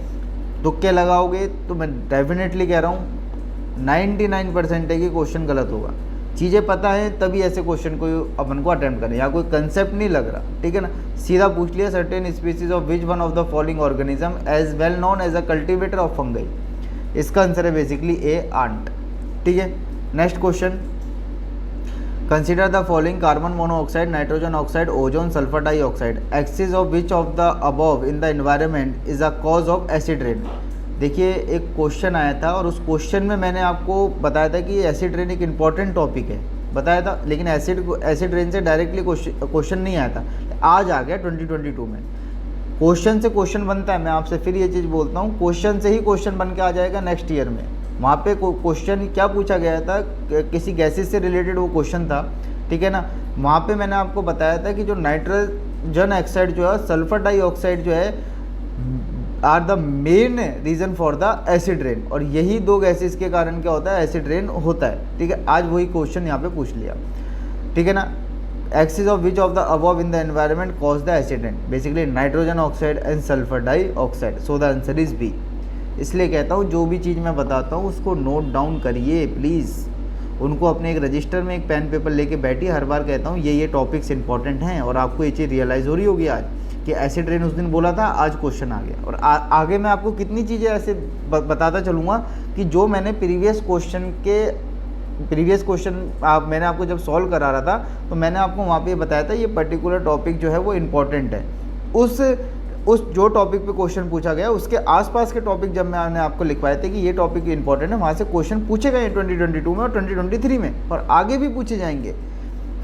तुक्के लगाओगे तो मैं डेफिनेटली कह रहा हूँ 99% है कि क्वेश्चन गलत होगा. चीज़ें पता है तभी ऐसे क्वेश्चन को अपन को अटेम्प्ट करें. यहाँ कोई कंसेप्ट नहीं लग रहा. ठीक है ना. सीधा पूछ लिया certain species of which one of the following organism as well known as a cultivator of fungi. इसका आंसर है बेसिकली ए, आंट. ठीक है. Next question. Consider the following carbon monoxide, nitrogen oxide, ozone, sulphur dioxide. Excess of which of the above in the environment is a cause of acid rain. देखिए एक question आया था और उस question में मैंने आपको बताया था कि एसिड रेन एक इम्पॉर्टेंट टॉपिक है, बताया था. लेकिन एसिड रेन से डायरेक्टली क्वेश्चन नहीं आया था. आज आ गया 2022 में. क्वेश्चन से क्वेश्चन बनता है. मैं आपसे फिर ये चीज़ बोलता हूँ, क्वेश्चन से ही क्वेश्चन बन के आ जाएगा नेक्स्ट ईयर में. वहाँ पे क्वेश्चन क्या पूछा गया था, किसी गैसेस से रिलेटेड वो क्वेश्चन था. ठीक है ना. वहाँ पे मैंने आपको बताया था कि जो नाइट्रोजन ऑक्साइड जो है, सल्फर डाइऑक्साइड जो है, are the main reason for the acid rain. और यही दो गैसेस के कारण क्या होता है, एसिड रेन होता है. ठीक है. आज वही क्वेश्चन यहाँ पे पूछ लिया. ठीक है ना. Excess of which of the above in the environment cause the acid rain. Basically nitrogen oxide and sulphur dioxide. So the answer is B. इसलिए कहता हूँ जो भी चीज़ मैं बताता हूँ उसको नोट डाउन करिए प्लीज़. उनको अपने एक रजिस्टर में एक पेन पेपर लेके बैठिए. हर बार कहता हूँ ये टॉपिक्स इंपॉर्टेंट हैं और आपको ये चीज़ रियलाइज़ हो रही होगी आज कि एसिड रेन उस दिन बोला था, आज क्वेश्चन आ गया. और आगे मैं आपको कितनी चीज़ें ऐसे बताता चलूँगा कि जो मैंने प्रीवियस क्वेश्चन के प्रीवियस क्वेश्चन मैंने आपको जब सॉल्व करा रहा था तो मैंने आपको वहाँ पे बताया था ये पर्टिकुलर टॉपिक जो है वो इम्पॉर्टेंट है। उस जो टॉपिक पे क्वेश्चन पूछा गया उसके आसपास के टॉपिक जब मैंने आपको लिखवाए थे कि ये टॉपिक इंपॉर्टेंट है, वहाँ से क्वेश्चन पूछे गए 2022 में और 2023 में और आगे भी पूछे जाएंगे।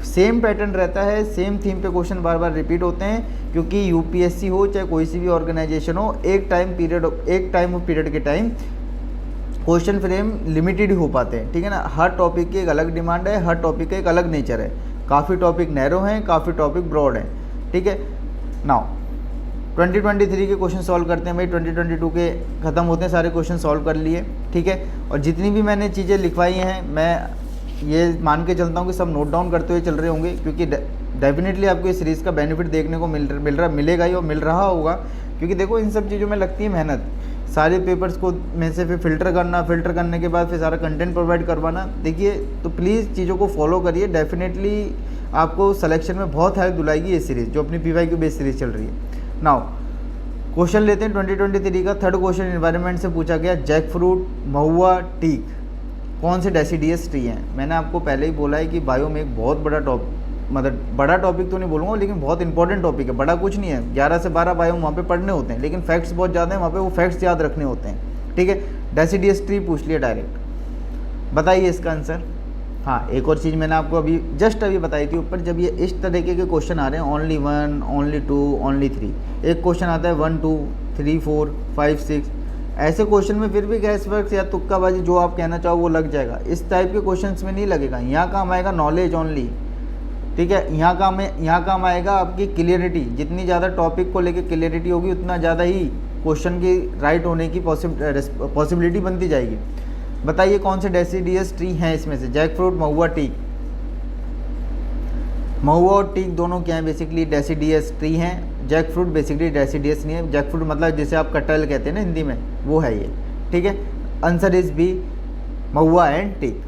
सेम पैटर्न रहता है, सेम थीम पे क्वेश्चन बार बार रिपीट होते हैं, क्योंकि यूपीएससी हो चाहे कोई सी भी ऑर्गेनाइजेशन हो, एक टाइम ऑफ पीरियड के टाइम क्वेश्चन फ्रेम लिमिटेड हो पाते हैं, ठीक है ना। हर टॉपिक की एक अलग डिमांड है, हर टॉपिक का एक अलग नेचर है। काफ़ी टॉपिक नैरो हैं, काफ़ी टॉपिक ब्रॉड हैं, ठीक है। नाउ 2023 के क्वेश्चन सॉल्व करते हैं भाई। 2022 के ख़त्म होते हैं, सारे क्वेश्चन सॉल्व कर लिए, ठीक है। और जितनी भी मैंने चीज़ें लिखवाई हैं मैं ये मान के चलता हूँ कि सब नोट डाउन करते हुए चल रहे होंगे, क्योंकि डेफिनेटली आपको इस सीरीज़ का बेनिफिट देखने को मिलेगा ही और मिल रहा होगा। क्योंकि देखो इन सब चीज़ों में लगती है मेहनत, सारे पेपर्स को में से फिर फिल्टर करने के बाद फिर सारा कंटेंट प्रोवाइड करवाना। देखिए तो प्लीज़ चीज़ों को फॉलो करिए, डेफिनेटली आपको सिलेक्शन में बहुत हेल्प दिलाएगी ये सीरीज़ जो अपनी PYQ बेस्ड सीरीज़ चल रही है। नाउ क्वेश्चन लेते हैं 2023 का। थर्ड क्वेश्चन एनवायरनमेंट से पूछा गया, जैक फ्रूट, महुआ, टीक कौन से डेसीडियस ट्री हैं। मैंने आपको पहले ही बोला है कि बायो में एक बहुत बड़ा बड़ा टॉपिक तो नहीं बोलूँगा, लेकिन बहुत इंपॉर्टेंट टॉपिक है। बड़ा कुछ नहीं है, 11 से 12 बायो वहाँ पे पढ़ने होते हैं, लेकिन फैक्ट्स बहुत ज़्यादा हैं वहाँ पे, वो फैक्ट्स याद रखने होते हैं, ठीक है। डेसीडियस ट्री पूछ लिया डायरेक्ट, बताइए इसका आंसर। हाँ, एक और चीज़ मैंने आपको अभी बताई थी ऊपर, जब ये इस तरीके के क्वेश्चन आ रहे हैं, ओनली 1, ओनली 2, ओनली 3, एक क्वेश्चन आता है 1, 2, 3, 4, 5, 6, ऐसे क्वेश्चन में फिर भी गैस वर्क या तुक्काबाजी जो आप कहना चाहो वो लग जाएगा। इस टाइप के क्वेश्चंस में नहीं लगेगा। यहाँ काम आएगा नॉलेज ओनली, ठीक है। यहाँ काम आएगा आपकी क्लियरिटी। जितनी ज़्यादा टॉपिक को लेकर क्लियरिटी होगी उतना ज़्यादा ही क्वेश्चन की राइट होने की पॉसिबिलिटी बनती जाएगी। बताइए कौन से डेसीडियस ट्री हैं इसमें से, जैक फ्रूट, महुआ, टीक। महुआ और टीक दोनों क्या हैं, बेसिकली डेसीडियस ट्री हैं। जैक फ्रूट बेसिकली डेसीडियस नहीं है, जैक फ्रूट मतलब जिसे आप कटहल कहते हैं ना हिंदी में, वो है ये, ठीक है। Answer is B, mahua and teak.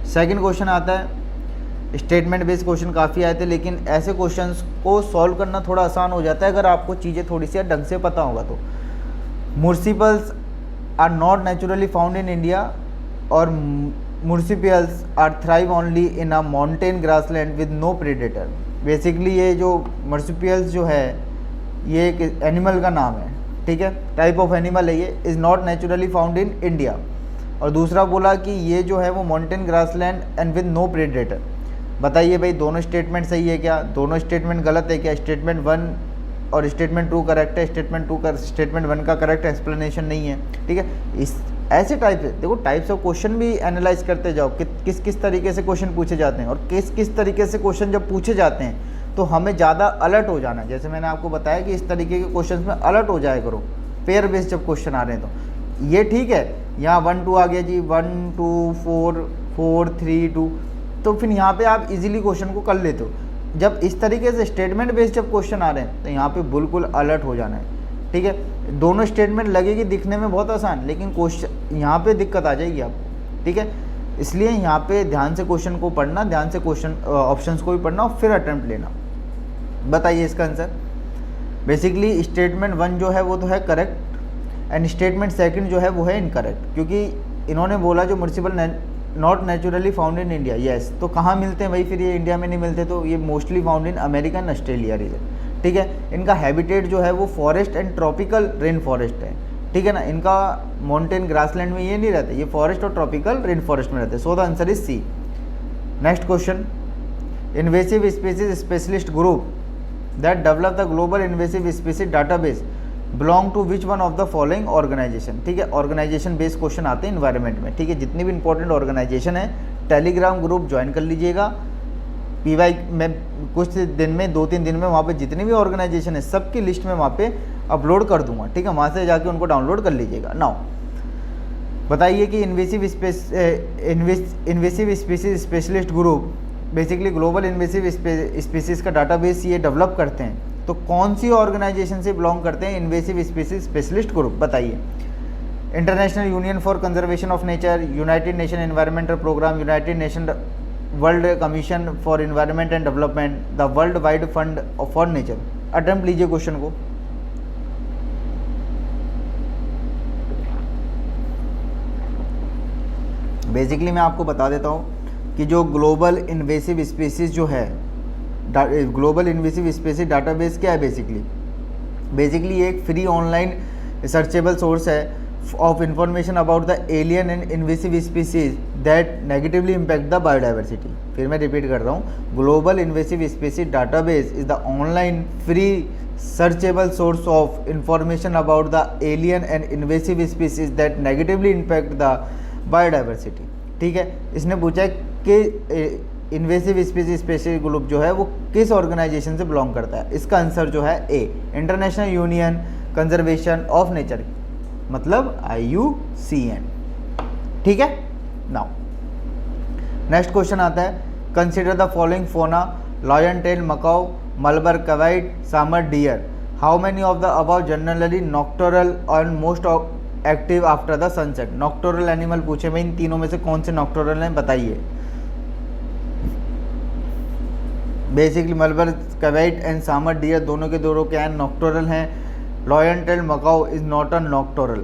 Second question आता है, स्टेटमेंट बेस्ड क्वेश्चन काफ़ी आए थे, लेकिन ऐसे क्वेश्चंस को सॉल्व करना थोड़ा आसान हो जाता है अगर आपको चीज़ें थोड़ी सी ढंग से पता होगा तो। Marsupials are not naturally found in India और marsupials are thrive only in a mountain grassland with no predator. Basically ये जो मर्सिपियल्स जो है ये एक एनिमल का नाम है, ठीक है, टाइप ऑफ एनिमल है ये, is not naturally found in India. और दूसरा बोला कि ये जो है वो mountain grassland and with no predator. बताइए भाई दोनों स्टेटमेंट सही है क्या, दोनों स्टेटमेंट गलत है क्या। स्टेटमेंट 1 और स्टेटमेंट 2 करेक्ट है, स्टेटमेंट 1 का करेक्ट एक्सप्लेनेशन नहीं है, ठीक है। इस ऐसे टाइप से देखो, टाइप्स ऑफ क्वेश्चन भी एनालाइज करते जाओ कि किस किस तरीके से क्वेश्चन पूछे जाते हैं, और किस किस तरीके से क्वेश्चन जब पूछे जाते हैं तो हमें ज़्यादा अलर्ट हो जाना है। जैसे मैंने आपको बताया कि इस तरीके के क्वेश्चन में अलर्ट हो जाया करो, पेयर बेस्ड जब क्वेश्चन आ रहे हैं तो। ये ठीक है, यहाँ 1 2 आ गया जी, 1 2 4 4 3 2, तो फिर यहाँ पे आप इजीली क्वेश्चन को कर लेते हो। जब इस तरीके से स्टेटमेंट बेस्ड जब क्वेश्चन आ रहे हैं तो यहाँ पे बिल्कुल अलर्ट हो जाना है, ठीक है। दोनों स्टेटमेंट लगेगी दिखने में बहुत आसान, लेकिन क्वेश्चन यहाँ पे दिक्कत आ जाएगी आपको, ठीक है। इसलिए यहाँ पे ध्यान से क्वेश्चन को पढ़ना, ध्यान से क्वेश्चन ऑप्शंस को भी पढ़ना और फिर अटेम्प्ट लेना। बताइए इसका आंसर। बेसिकली स्टेटमेंट 1 जो है वो तो है करेक्ट एंड स्टेटमेंट 2 जो है वो है इनकरेक्ट, क्योंकि इन्होंने बोला जो marsupial not naturally found in India, yes, तो कहाँ मिलते हैं भाई, फिर ये इंडिया में नहीं मिलते, तो ये mostly found in America and Australia region, ठीक है। इनका हैबिटेट जो है वो forest and tropical rain forest है, ठीक है ना। इनका माउंटेन ग्रासलैंड में ये नहीं रहते, ये फॉरेस्ट और ट्रॉपिकल रेन फॉरेस्ट में रहते हैं। So the answer is C. Next question, invasive species specialist group that develop the global invasive species database belong to which one of the following organisation, ठीक है। ऑर्गेनाइजेशन बेस्ड क्वेश्चन आते हैं environment में, ठीक है। जितनी भी इंपॉर्टेंट ऑर्गेनाइजेशन है टेलीग्राम ग्रुप ज्वाइन कर लीजिएगा। PY में कुछ दिन में 2-3 दिन में वहाँ पे जितनी भी ऑर्गेनाइजेशन है सबकी लिस्ट में वहाँ पे अपलोड कर दूंगा, ठीक है। वहाँ से जाके उनको डाउनलोड कर लीजिएगा। नाउ बताइए कि invasive species specialist group basically global invasive species का डाटाबेस ये डेवलप करते हैं, तो कौन सी ऑर्गेनाइजेशन से बिलोंग करते हैं इन्वेसिव स्पीसीज स्पेशलिस्ट ग्रुप, बताइए। International union for conservation of nature, united nation environmental programme, united nation world commission for environment and development, the world wide fund for nature. Attempt लीजिए question को। Basically मैं आपको बता देता हूँ कि जो ग्लोबल इन्वेसिव स्पीसीज़ जो है, ग्लोबल इन्वेसिव स्पीसीज डाटाबेस क्या है बेसिकली ये एक फ्री ऑनलाइन सर्चेबल सोर्स है of information about the alien and invasive species that negatively impact the biodiversity. फिर मैं रिपीट कर रहा हूँ, global invasive species database is the online free searchable source of information about the alien and invasive species that negatively impact the biodiversity. ठीक है, इसने पूछा है कि इन्वेसिव स्पीसीज स्पेशल ग्रुप जो है वो किस ऑर्गेनाइजेशन से बिलोंग करता है। इसका आंसर जो है A, international union conservation of nature, मतलब IUCN। ठीक है, नाउ नेक्स्ट क्वेश्चन आता है, consider the following fauna, lion tail macaque, Malabar civet, sambar deer. How many of the above generally nocturnal and most active after the sunset. Nocturnal animal पूछे भाई, इन तीनों में से कौन से नॉक्टोरल हैं बताइए। Basically Malabar civet and sambar deer दोनों के दोनों क्या हैं, नॉक्टोरल हैं। Lion tail macaque is not a nocturnal.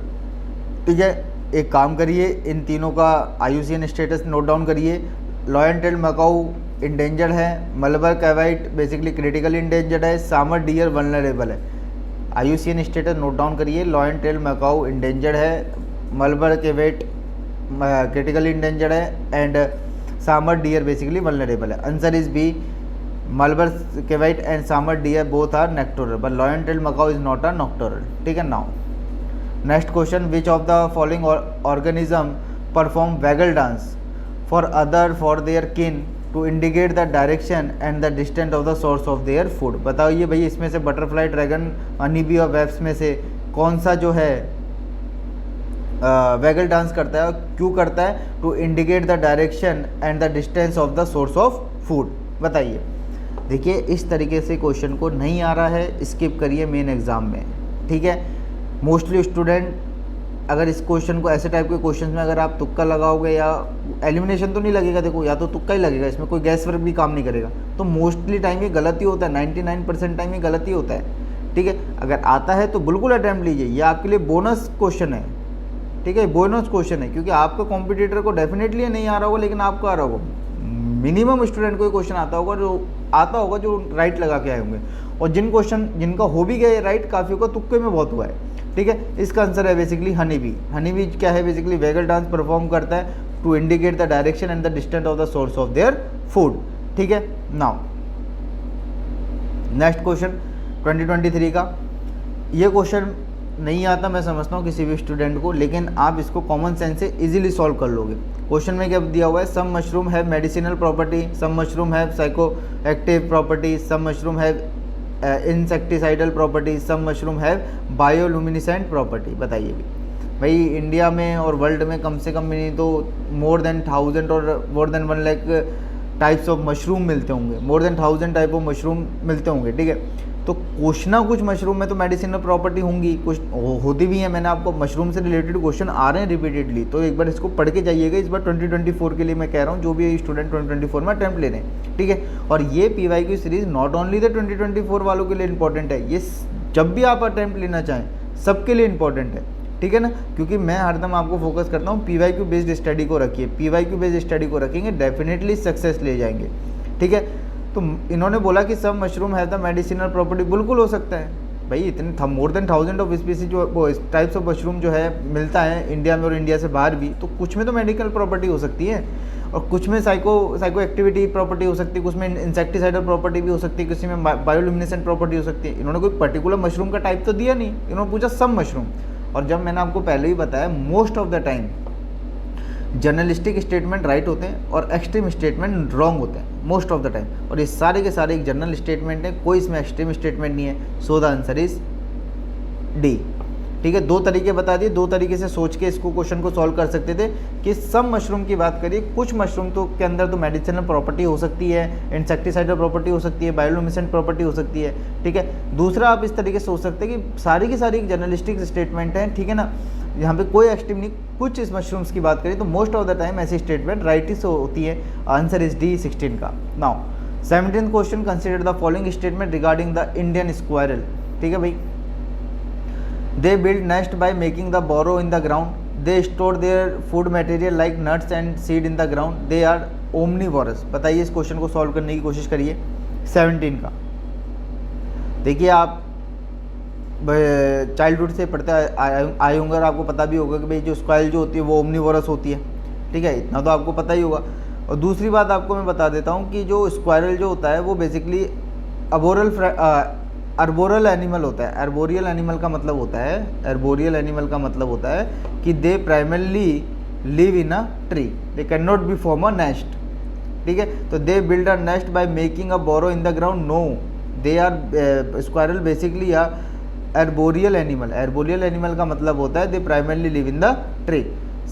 ठीक है, एक काम करिए, इन तीनों का IUCN स्टेटस नोट डाउन करिए। लॉयन टेल मकाओ इंडेंजर्ड है, Malabar civet basically critically endangered है, सामर डियर वल्नरेबल है। IUCN स्टेटस नोट डाउन करिए, लॉयन टेल मकाओ इंडेंजर्ड है, मलबर कैवाइट क्रिटिकली इंडेंजर्ड है and sambar dear basically vulnerable है। Answer is B, Malabar civet and sambar deer both are nocturnal but lion tail macaque is not a nocturnal. ठीक है, now next question, which of the following organism perform waggle dance for other for their kin to indicate the direction and the distance of the source of their food. बताइए भाई, इसमें से butterfly, dragon, honeybee और wasps में से कौन सा जो है वैगल डांस करता है और क्यों करता है, to indicate the direction and the distance of the source of food. बताइए, देखिए इस तरीके से क्वेश्चन को नहीं आ रहा है, स्किप करिए मेन एग्जाम में। ठीक है, मोस्टली स्टूडेंट अगर इस क्वेश्चन को ऐसे टाइप के क्वेश्चन में अगर आप तुक्का लगाओगे, या एलिमिनेशन तो नहीं लगेगा, देखो या तो तुक्का ही लगेगा, इसमें कोई गैस वर्क भी काम नहीं करेगा, तो मोस्टली टाइम ये गलत ही होता है, 99% टाइम ये गलत ही होता है। ठीक है, अगर आता है तो बिल्कुल अटैम्प्ट लीजिए, ये आपके लिए बोनस क्वेश्चन है। ठीक है, बोनस क्वेश्चन है, क्योंकि आपका कॉम्पिटिटर को डेफिनेटली नहीं आ रहा होगा, लेकिन आपको आ रहा होगा। मिनिमम स्टूडेंट को ये क्वेश्चन आता होगा जो राइट लगा के आए होंगे, और जिनका हो भी गया राइट, काफ़ी का तुक्के में बहुत हुआ है। ठीक है, इसका आंसर है बेसिकली हनीबी। हनीबी क्या है, बेसिकली वैगल डांस परफॉर्म करता है to indicate the direction and the distance of the source of their food. ठीक है, नाउ नेक्स्ट क्वेश्चन 2023 का। ये क्वेश्चन नहीं आता मैं समझता हूँ किसी भी स्टूडेंट को, लेकिन आप इसको कॉमन सेंस से इजीली सॉल्व कर लोगे। क्वेश्चन में क्या दिया हुआ है, some mushroom have medicinal property, some mushroom have psycho active property, some mushroom have insecticidal property, some mushroom have bioluminescent property. बताइए भाई, इंडिया में और वर्ल्ड में कम से कम नहीं तो मोर देन 1000 और more than 1 lakh types of mushroom मिलते होंगे, more than 1000 type of mushroom मिलते होंगे। ठीक है, तो कुछ ना कुछ मशरूम में तो मेडिसिनल प्रॉपर्टी होंगी, कुछ होती भी है। मैंने आपको मशरूम से रिलेटेड क्वेश्चन आ रहे हैं रिपीटेडली, तो एक बार इसको पढ़ के जाइएगा। इस बार 2024 के लिए मैं कह रहा हूँ, जो भी स्टूडेंट 2024 में अटैम्प्ट ले रहे हैं। ठीक है, और ये PYQ series not only the 2024 वालों के लिए इंपॉर्टेंट है, ये जब भी आप अटैम्प्ट लेना चाहें सबके लिए इंपॉर्टेंट है। ठीक है ना, क्योंकि मैं हरदम आपको फोकस करता हूँ PYQ बेस्ड स्टडी को रखिए, PYQ बेस्ड स्टडी को रखेंगे डेफिनेटली सक्सेस ले जाएंगे। ठीक है, तो इन्होंने बोला कि सब मशरूम है द मेडिसिनल प्रॉपर्टी, बिल्कुल हो सकता है भाई। इतने मोर देन 1000 ऑफ स्पीसीज जो टाइप्स ऑफ मशरूम जो है मिलता है इंडिया में और इंडिया से बाहर भी, तो कुछ में तो मेडिकल प्रॉपर्टी हो सकती है और कुछ में साइको एक्टिविटी प्रॉपर्टी हो सकती है, कुछ में इंसेक्टिसाइडल प्रॉपर्टी भी हो सकती है, किसी में बायोलुमिनेसेंट प्रॉपर्टी हो सकती है। इन्होंने कोई पर्टिकुलर मशरूम का टाइप तो दिया नहीं, इन्होंने पूछा सब मशरूम। और जब मैंने आपको पहले ही बताया, most of the time journalistic statement right होते हैं और एक्सट्रीम स्टेटमेंट रॉन्ग होते हैं मोस्ट ऑफ द टाइम, और ये सारे के सारे एक जनरल स्टेटमेंट है, कोई इसमें एक्सट्रीम स्टेटमेंट नहीं है। So the answer is D. ठीक है, दो तरीके बता दिए, दो तरीके से सोच के इसको क्वेश्चन को सॉल्व कर सकते थे कि सब मशरूम की बात करिए, कुछ मशरूम तो के अंदर तो मेडिसिनल प्रॉपर्टी हो सकती है, इंसेक्टिसाइडल प्रॉपर्टी हो सकती है, बायोलुमिनेसेंट प्रॉपर्टी हो सकती है। ठीक है, दूसरा आप इस तरीके से सोच सकते हैं कि सारी की सारी एक जर्नलिस्टिक स्टेटमेंट है। ठीक है ना, यहाँ पे कोई एक्सट्रीम नहीं, कुछ इस मशरूम्स की बात करें तो मोस्ट ऑफ द टाइम ऐसी स्टेटमेंट राइट ही होती है। आंसर इज डी 16 का। Now 17th question, consider the following statement regarding the Indian squirrel. ठीक है भाई, they build nest by making the burrow in the ground, they store their food material like nuts and seed in the ground, they are omnivorous. बताइए इस question को solve करने की कोशिश करिए। 17 का देखिए, आप चाइल्डहुड से पढ़ते आए होंगे और आपको पता भी होगा कि भाई जो स्क्वाइल जो होती है वो ओमनीवोरस होती है, ठीक है, इतना तो आपको पता ही होगा। और दूसरी बात आपको मैं बता देता हूँ कि जो स्क्वायरल जो होता है वो बेसिकली अर्बोरल एनिमल होता है। अर्बोरियल एनिमल का मतलब होता है, अर्बोरियल एनिमल का मतलब होता है कि they primarily live in a tree, they can not be form a nest, ठीक है। तो they build a nest by making a burrow in the ground, no, they are squirrel basically a arboreal animal. Arboreal animal का मतलब होता है they primarily live in the tree.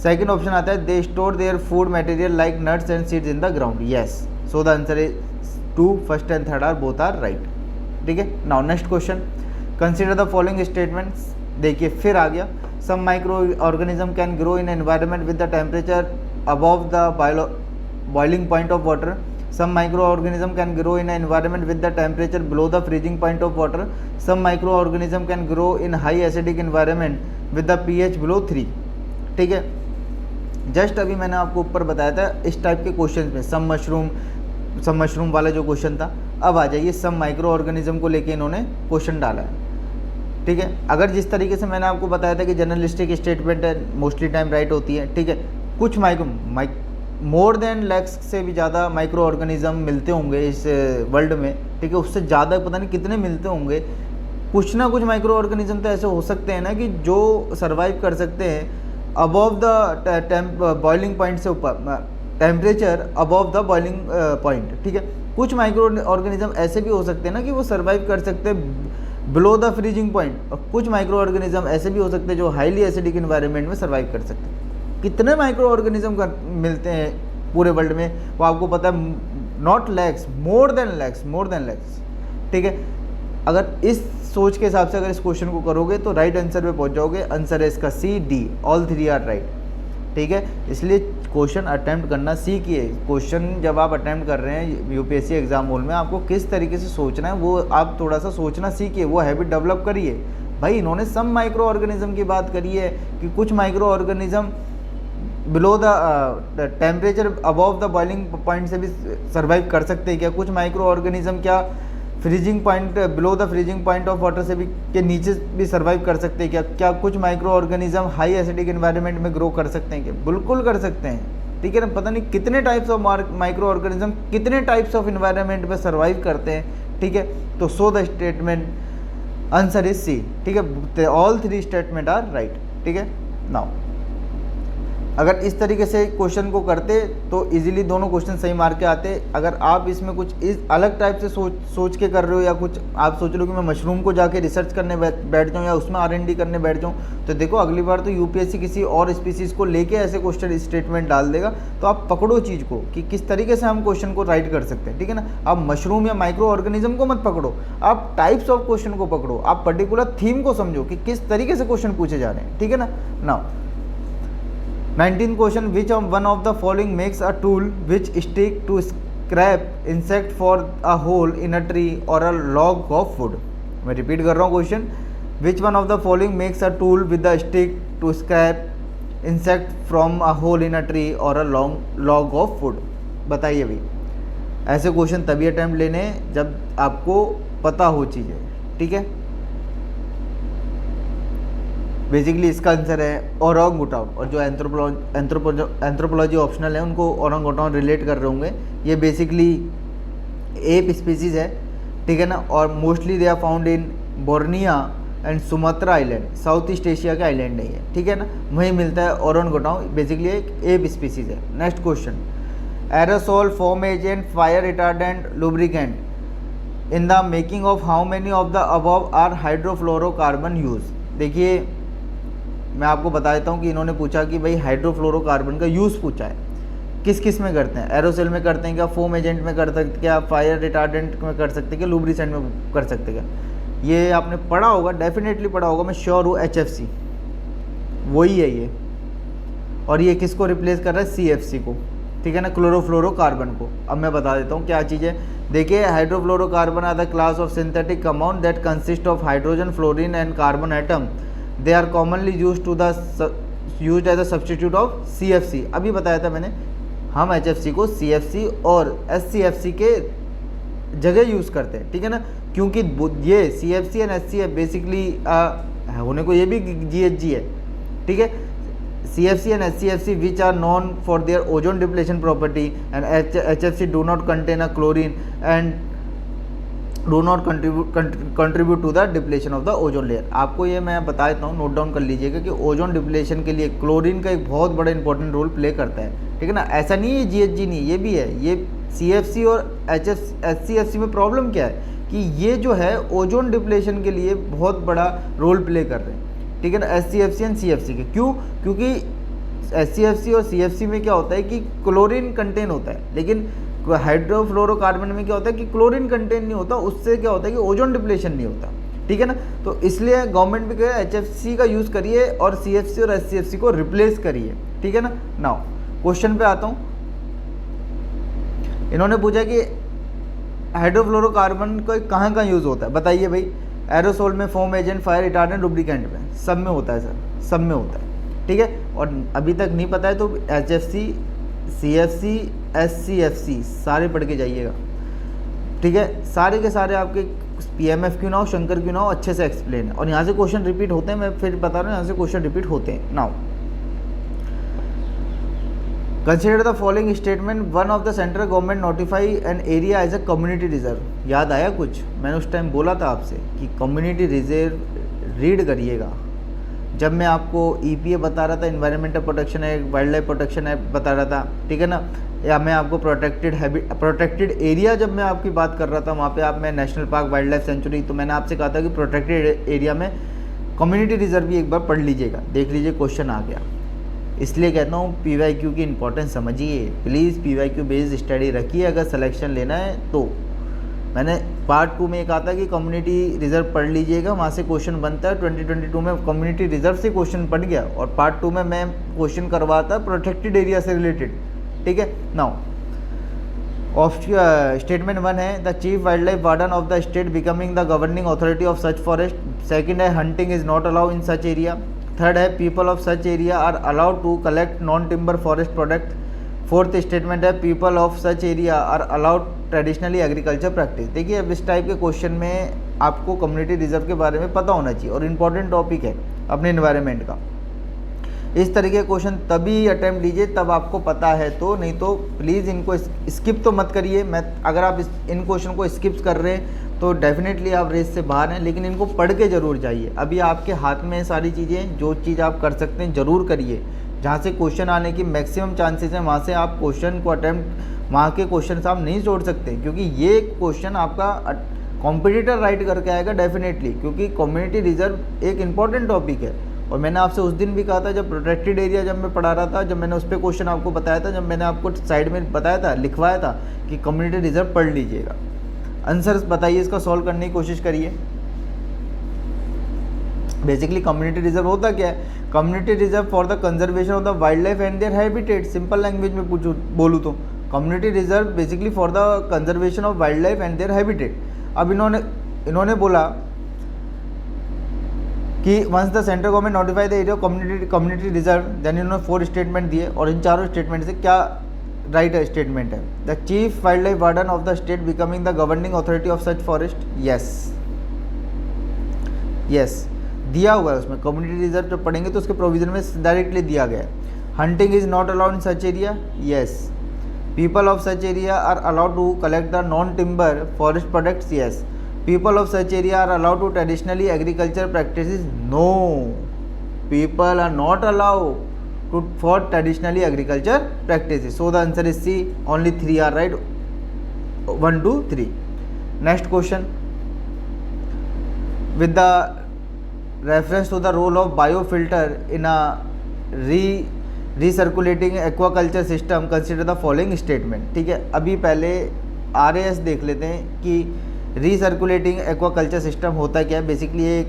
Second option आता है they store their food material like nuts and seeds in the ground, yes, so the answer is 2, first and third are both are right, ठीक है। Now next question, consider the following statements. देखिए फिर आ गया, some micro organism can grow in environment with the temperature above the boiling point of water, some microorganism can grow in an environment with the temperature below the freezing point of water, some microorganism can grow in high acidic environment with the pH below 3, ठीक है। Just अभी मैंने आपको ऊपर बताया था इस type के क्वेश्चन में सम मशरूम वाला जो क्वेश्चन था। अब आ जाइए सम माइक्रो ऑर्गेनिज्म को लेके इन्होंने क्वेश्चन डाला है, ठीक है। अगर जिस तरीके से मैंने आपको बताया था कि जनरलिस्टिक स्टेटमेंट है, मोस्टली टाइम राइट होती है, ठीक है। कुछ मोर देन लैक्स से भी ज़्यादा माइक्रो ऑर्गेनिज्म मिलते होंगे इस वर्ल्ड में, ठीक है। उससे ज़्यादा पता नहीं कितने मिलते होंगे। कुछ ना कुछ माइक्रो ऑर्गेनिज्म तो ऐसे हो सकते हैं ना कि जो सर्वाइव कर सकते हैं अबव द बॉइलिंग पॉइंट से ऊपर, temperature above the boiling point, ठीक है। कुछ माइक्रो ऑर्गेनिज्म ऐसे भी हो सकते हैं ना कि वो सर्वाइव कर सकते हैं बिलो द फ्रीजिंग पॉइंट, और कुछ माइक्रो ऑर्गेनिज्म ऐसे भी हो सकते हैं जो हाईली एसिडिक इन्वायरमेंट में सर्वाइव कर सकते हैं। कितने माइक्रो ऑर्गेनिज्म मिलते हैं पूरे वर्ल्ड में वो आपको पता है, not lakhs, more than lakhs, ठीक है। अगर इस सोच के हिसाब से अगर इस क्वेश्चन को करोगे तो राइट आंसर पे पहुंच जाओगे। आंसर है इसका सी, डी, ऑल 3 आर राइट, ठीक है। इसलिए क्वेश्चन अटैम्प्ट करना सीखिए। क्वेश्चन जब आप अटैम्प्ट कर रहे हैं यूपीएससी एग्जाम हॉल में, आपको किस तरीके से सोचना है वो आप थोड़ा सा सोचना सीखिए, वो हैबिट डेवलप करिए। भाई इन्होंने सम माइक्रो ऑर्गेनिज्म की बात करी है कि कुछ micro organism below the temperature above the boiling point से भी सर्वाइव कर सकते हैं क्या, कुछ माइक्रो ऑर्गेनिज्म क्या freezing point below the freezing point of water से भी के नीचे भी सर्वाइव कर सकते हैं क्या कुछ micro organism high acidic environment में ग्रो कर सकते हैं क्या, बिल्कुल कर सकते हैं, ठीक है ना। पता नहीं कितने टाइप्स ऑफ माइक्रो ऑर्गेनिज्म कितने टाइप्स ऑफ इन्वायरमेंट में सर्वाइव करते हैं, ठीक है। तो so the statement answer is C, ठीक है। ऑल 3 स्टेटमेंट आर राइट, ठीक है। नाउ अगर इस तरीके से क्वेश्चन को करते तो इजीली दोनों क्वेश्चन सही मार्क के आते। अगर आप इसमें कुछ इस अलग टाइप से सोच के कर रहे हो, या कुछ आप सोच रहे हो कि मैं मशरूम को जाके रिसर्च करने बैठ जाऊँ या उसमें R&D करने बैठ जाऊँ, तो देखो अगली बार तो यूपीएससी किसी और स्पीसीज़ को लेके ऐसे क्वेश्चन स्टेटमेंट डाल देगा। तो आप पकड़ो चीज़ को कि किस तरीके से हम क्वेश्चन को राइट कर सकते हैं, ठीक है ना। आप मशरूम या माइक्रो ऑर्गेनिज्म को मत पकड़ो, आप टाइप्स ऑफ क्वेश्चन को पकड़ो, आप पर्टिकुलर थीम को समझो कि किस तरीके से क्वेश्चन पूछे जा रहे हैं, ठीक है ना। Now 19th question, which of one of the following makes a tool which stick to scrap insect for a hole in a tree or a log of wood। मैं रिपीट कर रहा हूँ question, which one of the following makes a tool with a stick to scrap insect from a hole in a tree or a log of wood। बताइए भाई, ऐसे question तभी attempt लेने जब आपको पता हो चीज़ें, ठीक है। बेसिकली इसका आंसर है ओरांगुटान, और जो एंथ्रोपोलॉजी ऑप्शनल है उनको ओरांगुटान रिलेट कर रहे होंगे। ये बेसिकली एप स्पीसीज है, ठीक है ना, और mostly they are found in Borneo and Sumatra island, south east Asia का आइलैंड है ये, ठीक है ना, वहीं मिलता है ओरांगुटान। बेसिकली एक एप स्पीसीज है। Next question, aerosol foam agent fire retardant lubricant in the making of how many of the above are hydrofluorocarbon use. देखिए मैं आपको बता देता हूँ कि इन्होंने पूछा कि भाई हाइड्रोफ्लोरोकार्बन का यूज़ पूछा है, किस किस में करते हैं। एरोसेल में करते हैं क्या, फोम एजेंट में कर सकते क्या, फायर रिटार्डेंट में कर सकते क्या, लुब्रिसेंट में कर सकते क्या। ये आपने पढ़ा होगा, डेफिनेटली पढ़ा होगा, मैं श्योर हूँ। HFC वही है ये, और ये किसको रिप्लेस कर रहा है, CFC को, ठीक है ना, क्लोरोफ्लोरोकार्बन को। अब मैं बता देता हूँ क्या चीज़ है। देखिए hydrofluorocarbon are the class of synthetic compound that consist of hydrogen, fluorine and carbon atom. They are commonly used to used as a substitute of CFC। अभी बताया था मैंने, हम HFC को CFC और SCFC के जगह यूज़ करते हैं, ठीक है ना, क्योंकि ये CFC एंड SCF बेसिकली होने को ये भी GHG है, ठीक है। CFC and SCFC which are known for their ozone depletion property and HFC do not contain a chlorine and do not contribute to the depletion of the ozone layer। आपको ये मैं बता देता हूँ, नोट डाउन कर लीजिएगा कि ozone depletion के लिए क्लोरीन का एक बहुत बड़ा इंपॉर्टेंट रोल प्ले करता है, ठीक है ना। ऐसा नहीं है GHG नहीं, ये भी है। ये CFC और SCFC में प्रॉब्लम क्या है कि ये जो है ओजोन डिप्लेशन के लिए बहुत बड़ा रोल प्ले कर रहे हैं, ठीक है ना, SCFC एंड CFC के। क्यों? क्योंकि SCFC और CFC में क्या होता है कि क्लोरीन कंटेन होता है, लेकिन हाइड्रोफ्लोरोकार्बन में क्या होता है कि क्लोरीन कंटेन नहीं होता, उससे क्या होता है कि ओजोन डिप्लेशन नहीं होता, ठीक है ना। तो इसलिए गवर्नमेंट भी कहे HFC का यूज़ करिए और CFC और SCFC को रिप्लेस करिए, ठीक है ना। नाउ क्वेश्चन पे आता हूँ। इन्होंने पूछा कि हाइड्रोफ्लोरोकार्बन का कहाँ कहाँ यूज़ होता है, बताइए भाई। एरोसोल में, foam agent, fire retardant, lubricant में, सब में होता है सर, सब में होता है, ठीक है। और अभी तक नहीं पता है तो HFC, CFC, SCFC सारे पढ़ के जाइएगा, ठीक है। सारे के सारे आपके PMF क्यों ना हो, शंकर क्यों ना हो, अच्छे से एक्सप्लेन है। और यहाँ से क्वेश्चन रिपीट होते हैं, मैं फिर बता रहा हूँ, यहाँ से क्वेश्चन रिपीट होते हैं। Now consider the following statement, one of the central government notify an area as a community reserve. याद आया कुछ? मैंने उस टाइम बोला था आपसे कि कम्युनिटी रिजर्व रीड करिएगा। जब मैं आपको EPA बता रहा था, environmental protection act, wild life protection act बता रहा था, ठीक है ना, या मैं आपको प्रोटेक्टेड एरिया जब मैं आपकी बात कर रहा था, वहाँ पे आप मैं national park, wild life sanctuary, तो मैंने आपसे कहा था कि प्रोटेक्टेड एरिया में कम्युनिटी रिजर्व भी एक बार पढ़ लीजिएगा। देख लीजिए क्वेश्चन आ गया। इसलिए कहता हूँ PYQ की इंपॉर्टेंस समझिए, प्लीज़ PYQ बेस्ड स्टडी रखिए अगर सिलेक्शन लेना है तो। मैंने पार्ट 2 में एक आता कि कम्युनिटी रिजर्व पढ़ लीजिएगा, वहाँ से क्वेश्चन बनता है। 2022 में कम्युनिटी रिजर्व से क्वेश्चन पढ़ गया और पार्ट 2 में मैं क्वेश्चन करवाता प्रोटेक्टेड एरिया से रिलेटेड, ठीक है। नाउ स्टेटमेंट 1 है the chief wild life warden of the state becoming the governing authority of such forest. Second है hunting is not allowed in such area. Third है people of such area are allowed to collect non timber forest product. Fourth statement है people of such area are allowed traditionally agriculture practice. देखिए अब इस type के question में आपको community reserve के बारे में पता होना चाहिए और इम्पॉर्टेंट टॉपिक है अपने इन्वायरमेंट का। इस तरीके के क्वेश्चन तभी अटैम्प्ट लीजिए तब आपको पता है तो, नहीं तो प्लीज़ इनको स्किप तो मत करिए। मैं अगर आप इन क्वेश्चन को स्किप कर रहे हैं तो डेफिनेटली आप रेस से बाहर हैं, लेकिन इनको पढ़ के ज़रूर जाइए। अभी आपके हाथ में सारी चीज़ें, जो चीज़ आप कर सकते हैं ज़रूर करिए। जहाँ से क्वेश्चन आने की मैक्सिमम चांसेस हैं वहाँ से आप क्वेश्चन को अटैम्प्ट, वहाँ के क्वेश्चन आप नहीं छोड़ सकते, क्योंकि ये क्वेश्चन आपका कॉम्पिटिटर राइट करके आएगा डेफिनेटली, क्योंकि कम्युनिटी रिजर्व एक इम्पॉर्टेंट टॉपिक है। और मैंने आपसे उस दिन भी कहा था जब प्रोटेक्टेड एरिया जब मैं पढ़ा रहा था, जब मैंने उस पर क्वेश्चन आपको बताया था, जब मैंने आपको साइड में बताया था, लिखवाया था कि कम्युनिटी रिजर्व पढ़ लीजिएगा। आंसर्स बताइए, इसका सॉल्व करने की कोशिश करिए। बेसिकली कम्युनिटी रिजर्व होता क्या है? Community reserve for the conservation of the wildlife and their habitat. Simple language में बोलूँ तो community reserve basically for the conservation of wildlife and their habitat. अब इन्होंने बोला कि once the central government notify the area community reserve, then इन्होंने 4 statement दिए और इन चारों स्टेटमेंट से क्या राइट स्टेटमेंट है? The chief wild life warden of the state becoming the governing authority of such forest. Yes दिया हुआ है उसमें। कम्युनिटी रिजर्व जब पढ़ेंगे तो उसके प्रोविजन में डायरेक्टली दिया गया है। Hunting is not allowed in such area. Yes. People of such area are allowed to collect the non timber forest products. Yes. People of such area are allowed to traditionally agriculture practices. No, people are not allowed for traditionally agriculture practices. So the answer is C. Only 3 are right. 1, 2, 3. Next question. With the reference to the role of biofilter in a recirculating aquaculture system, consider the following statement. ठीक है, अभी पहले RAS देख लेते हैं कि recirculating aquaculture system होता क्या है। बेसिकली एक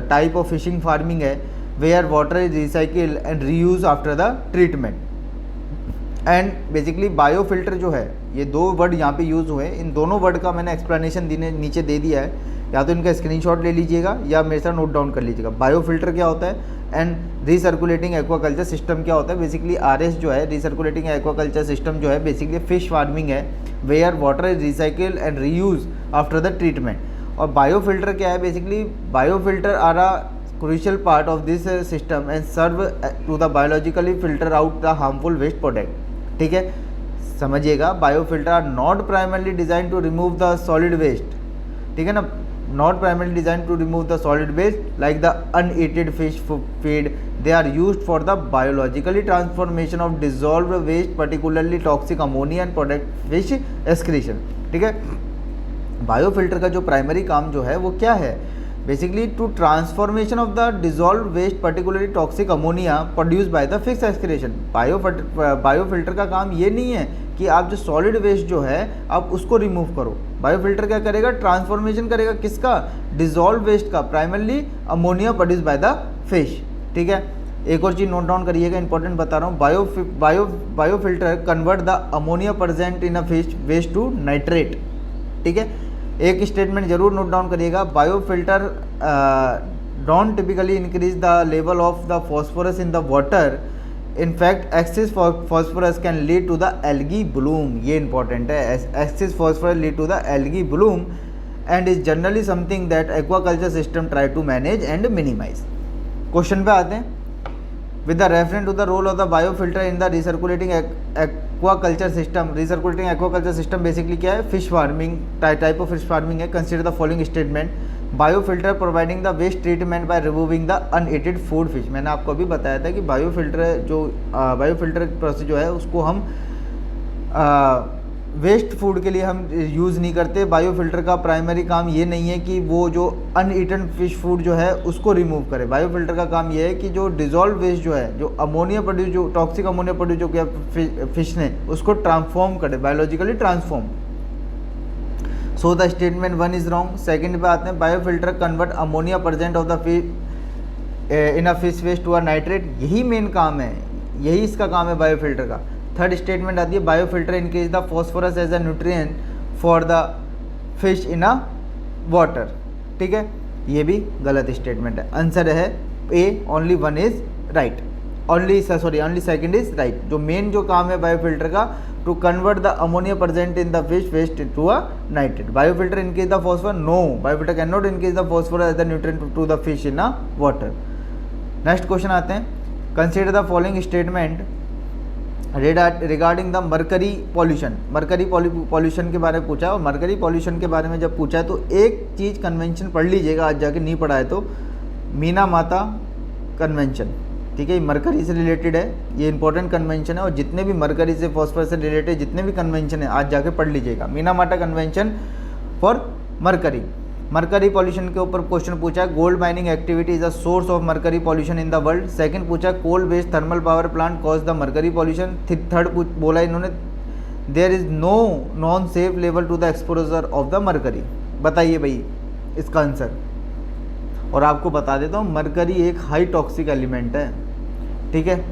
टाइप ऑफ फिशिंग फार्मिंग है where water is recycle and reuse after the treatment. And basically biofilter जो है, ये दो वर्ड यहाँ पे यूज़ हुए, इन दोनों वर्ड का मैंने एक्सप्लेनेशन नीचे दे दिया है, या तो इनका स्क्रीनशॉट ले लीजिएगा या मेरे साथ नोट डाउन कर लीजिएगा। बायोफिल्टर क्या होता है एंड रीसर्कुलेटिंग एक्वाकल्चर सिस्टम क्या होता है। बेसिकली आरएस जो है, रीसर्कुलेटिंग एक्वाकल्चर सिस्टम जो है, बेसिकली फिश फार्मिंग है where water is recycle and reuse after the treatment. और बायोफिल्टर क्या है, basically biofilter are a crucial part of this system and serve to the biologically filter out the harmful waste product। ठीक है, समझिएगा, biofilter are not primarily design to remove the solid waste, ठीक है ना, not primarily design to remove the solid waste like the uneaten fish feed, they are used for the biologically transformation of dissolved waste particularly toxic ammonia and product fish excretion. ठीक है, biofilter का जो primary काम जो है वो क्या है, basically to transformation of the dissolve waste particularly toxic ammonia produce by the fish excretion. Biofilter का काम ये नहीं है कि आप जो सॉलिड वेस्ट जो है आप उसको रिमूव करो। बायोफिल्टर क्या करेगा, ट्रांसफॉर्मेशन करेगा किसका, डिजॉल्व वेस्ट का, primarily ammonia produce by the fish. ठीक है, एक और चीज़ नोट डाउन करिएगा, इंपॉर्टेंट बता रहा हूँ, biofilter convert the ammonia present in a fish waste to nitrate. ठीक है, एक स्टेटमेंट जरूर नोट डाउन करिएगा, biofilter don't typically increase the level of the phosphorus in the water, in fact excess phosphorus can lead to the algae bloom. ये important है, access phosphorus lead to the algae bloom and is generally something that aquaculture system try to manage and minimise. Question पे आते हैं, with the reference to the role of the biofilter in the recirculating aquaculture system। recirculating aquaculture system basically क्या है, fish farming, type of fish farming है। consider the following statement, biofilter providing the waste treatment by removing the uneaten food fish। मैंने आपको अभी बताया था कि biofilter जो बायोफिल्टर प्रोसेस जो है उसको हम वेस्ट फूड के लिए हम यूज़ नहीं करते। बायोफिल्टर का प्राइमरी काम ये नहीं है कि वो जो अनईटन फिश फूड जो है उसको रिमूव करे। बायोफिल्टर का काम ये है कि जो डिजॉल्व वेस्ट जो है, जो अमोनिया प्रोड्यूस, जो टॉक्सिक अमोनिया प्रोड्यूस जो किया फिश ने, उसको ट्रांसफॉर्म करे, biologically transform. So the statement 1 is wrong. Second पे आते हैं, biofilter convert ammonia present of the fish in a fish waste to a nitrate. यही मेन काम है, यही इसका काम है बायोफिल्टर का। थर्ड स्टेटमेंट आती है, biofilter increase the phosphorus as a nutrient for the fish in a water. ठीक है, ये भी गलत स्टेटमेंट है। आंसर है A, only one is right, only second is right. जो मेन जो काम है बायोफिल्टर का, to convert the ammonia present in the fish waste to a nitrate. Biofilter increase the phosphorus, no, biofilter can not increase the phosphorus as the nutrient to the fish in a water. Next question आते हैं, consider the following statement regarding the mercury pollution. Mercury pollution के बारे में पूछा है, और mercury pollution के बारे में जब पूछा है तो एक चीज़ कन्वेंशन पढ़ लीजिएगा, आज जाके नहीं पढ़ा है तो, मीना माता कन्वेंशन। ठीक है, मरकरी से रिलेटेड है, ये इंपॉर्टेंट कन्वेंशन है, और जितने भी मरकरी से फॉस्फोरस से रिलेटेड जितने भी कन्वेंशन है आज जाके पढ़ लीजिएगा। Minamata convention for mercury. Mercury pollution के ऊपर क्वेश्चन पूछा है, gold mining activity is a source of mercury pollution in the world. Second पूछा, coal based thermal power plant cause the mercury pollution. Third बोला इन्होंने, there is no non safe level to the exposure of the mercury. बताइए भाई इसका answer. और आपको बता देता हूँ, मरकरी एक हाई टॉक्सिक एलिमेंट है। ठीक है,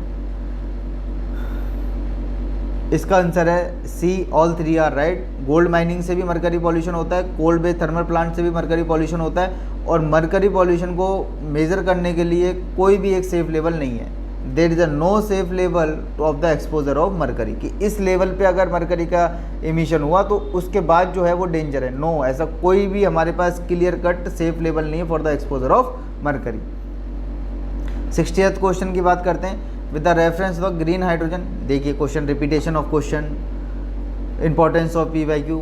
इसका आंसर है C, all three are right. Gold mining से भी मरकरी पॉल्यूशन होता है, कोल बेस्ड थर्मल प्लांट से भी मरकरी पॉल्यूशन होता है, और मरकरी पॉल्यूशन को मेज़र करने के लिए कोई भी एक सेफ लेवल नहीं है। There is a no safe level of the exposure of mercury, कि इस लेवल पे अगर मरकरी का एमिशन हुआ तो उसके बाद जो है वो डेंजर है। नो, ऐसा कोई भी हमारे पास क्लियर कट सेफ लेवल नहीं है for the exposure of mercury. 60th question की बात करते हैं, with the reference of green hydrogen. देखिए question, repetition of question, importance of PYQ।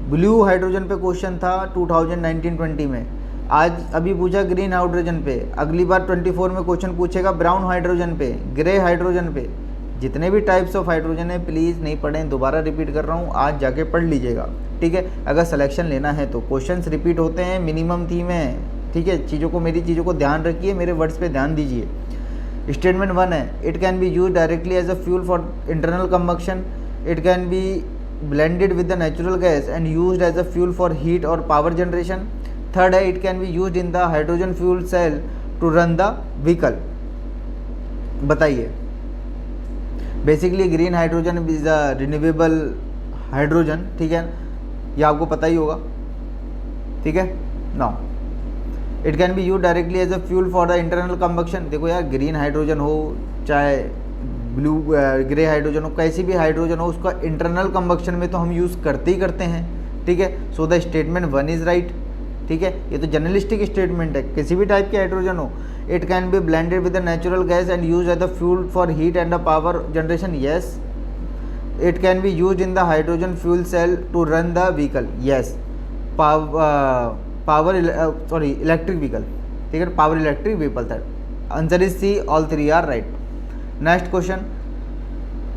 Blue hydrogen पे क्वेश्चन था 2019-20 में, आज अभी पूछा ग्रीन हाइड्रोजन पे, अगली बार 24 में क्वेश्चन पूछेगा ब्राउन हाइड्रोजन पे, ग्रे हाइड्रोजन पे। जितने भी टाइप्स ऑफ हाइड्रोजन है प्लीज़ नहीं पढ़ें, दोबारा रिपीट कर रहा हूँ, आज जाके पढ़ लीजिएगा। ठीक है, अगर सिलेक्शन लेना है तो क्वेश्चंस रिपीट होते हैं, मिनिमम थीम है। ठीक है, मेरी चीज़ों को ध्यान रखिए, मेरे वर्ड्स पे ध्यान दीजिए। स्टेटमेंट 1 है, it can be use directly as a fuel for internal combustion, it can be blended with the natural gas and used as a fuel for heat और पावर जनरेशन। थर्ड है, it can be used in the hydrogen fuel cell to run the vehicle. बताइए basically green hydrogen is a renewable hydrogen, ठीक है, ये आपको पता ही होगा, ठीक है। Now it can be use directly as a fuel for the internal combustion. देखो यार, ग्रीन हाइड्रोजन हो चाहे ब्लू ग्रे हाइड्रोजन हो, कैसी भी हाइड्रोजन हो, उसका इंटरनल कंबक्शन में तो हम यूज़ करते ही करते हैं, ठीक है। So the statement 1 is right, ठीक है। ये तो जर्नलिस्टिक स्टेटमेंट है, किसी भी टाइप की हाइड्रोजन हो। It can be blended with the natural gas and use as the fuel for heat and the power generation, yes. It can be use in the hydrogen fuel cell to run the vehicle, yes. Power electric vehicle, ठीक है, power electric vehicle था। Answer is C, all 3 are right. Next question,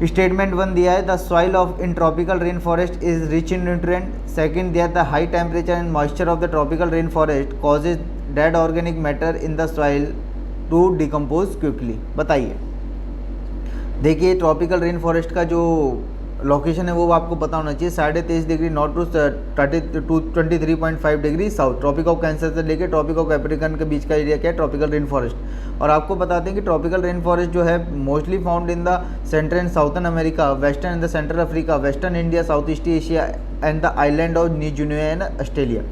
statement 1 दिया है the soil of in tropical rain forest is rich in nutrient. Second दिया the high temperature and moisture of the tropical rain forest causes dead organic matter in the soil to decompose quickly. बताइए, देखिए tropical rain forest का जो location है वो आपको पता होना चाहिए, 23.5 degree north to 23.5 degree south. Tropic of cancer से लेकर ट्रॉपिक ऑफ कैप्रिकॉर्न के बीच का एरिया क्या है, ट्रॉपिकल रेन फॉरेस्ट। और आपको बताते हैं कि ट्रॉपिकल रेन फॉरेस्ट जो है mostly found in the central and southern America, western and the central Africa, western India, south east Asia and the island of new Guinea and Australia.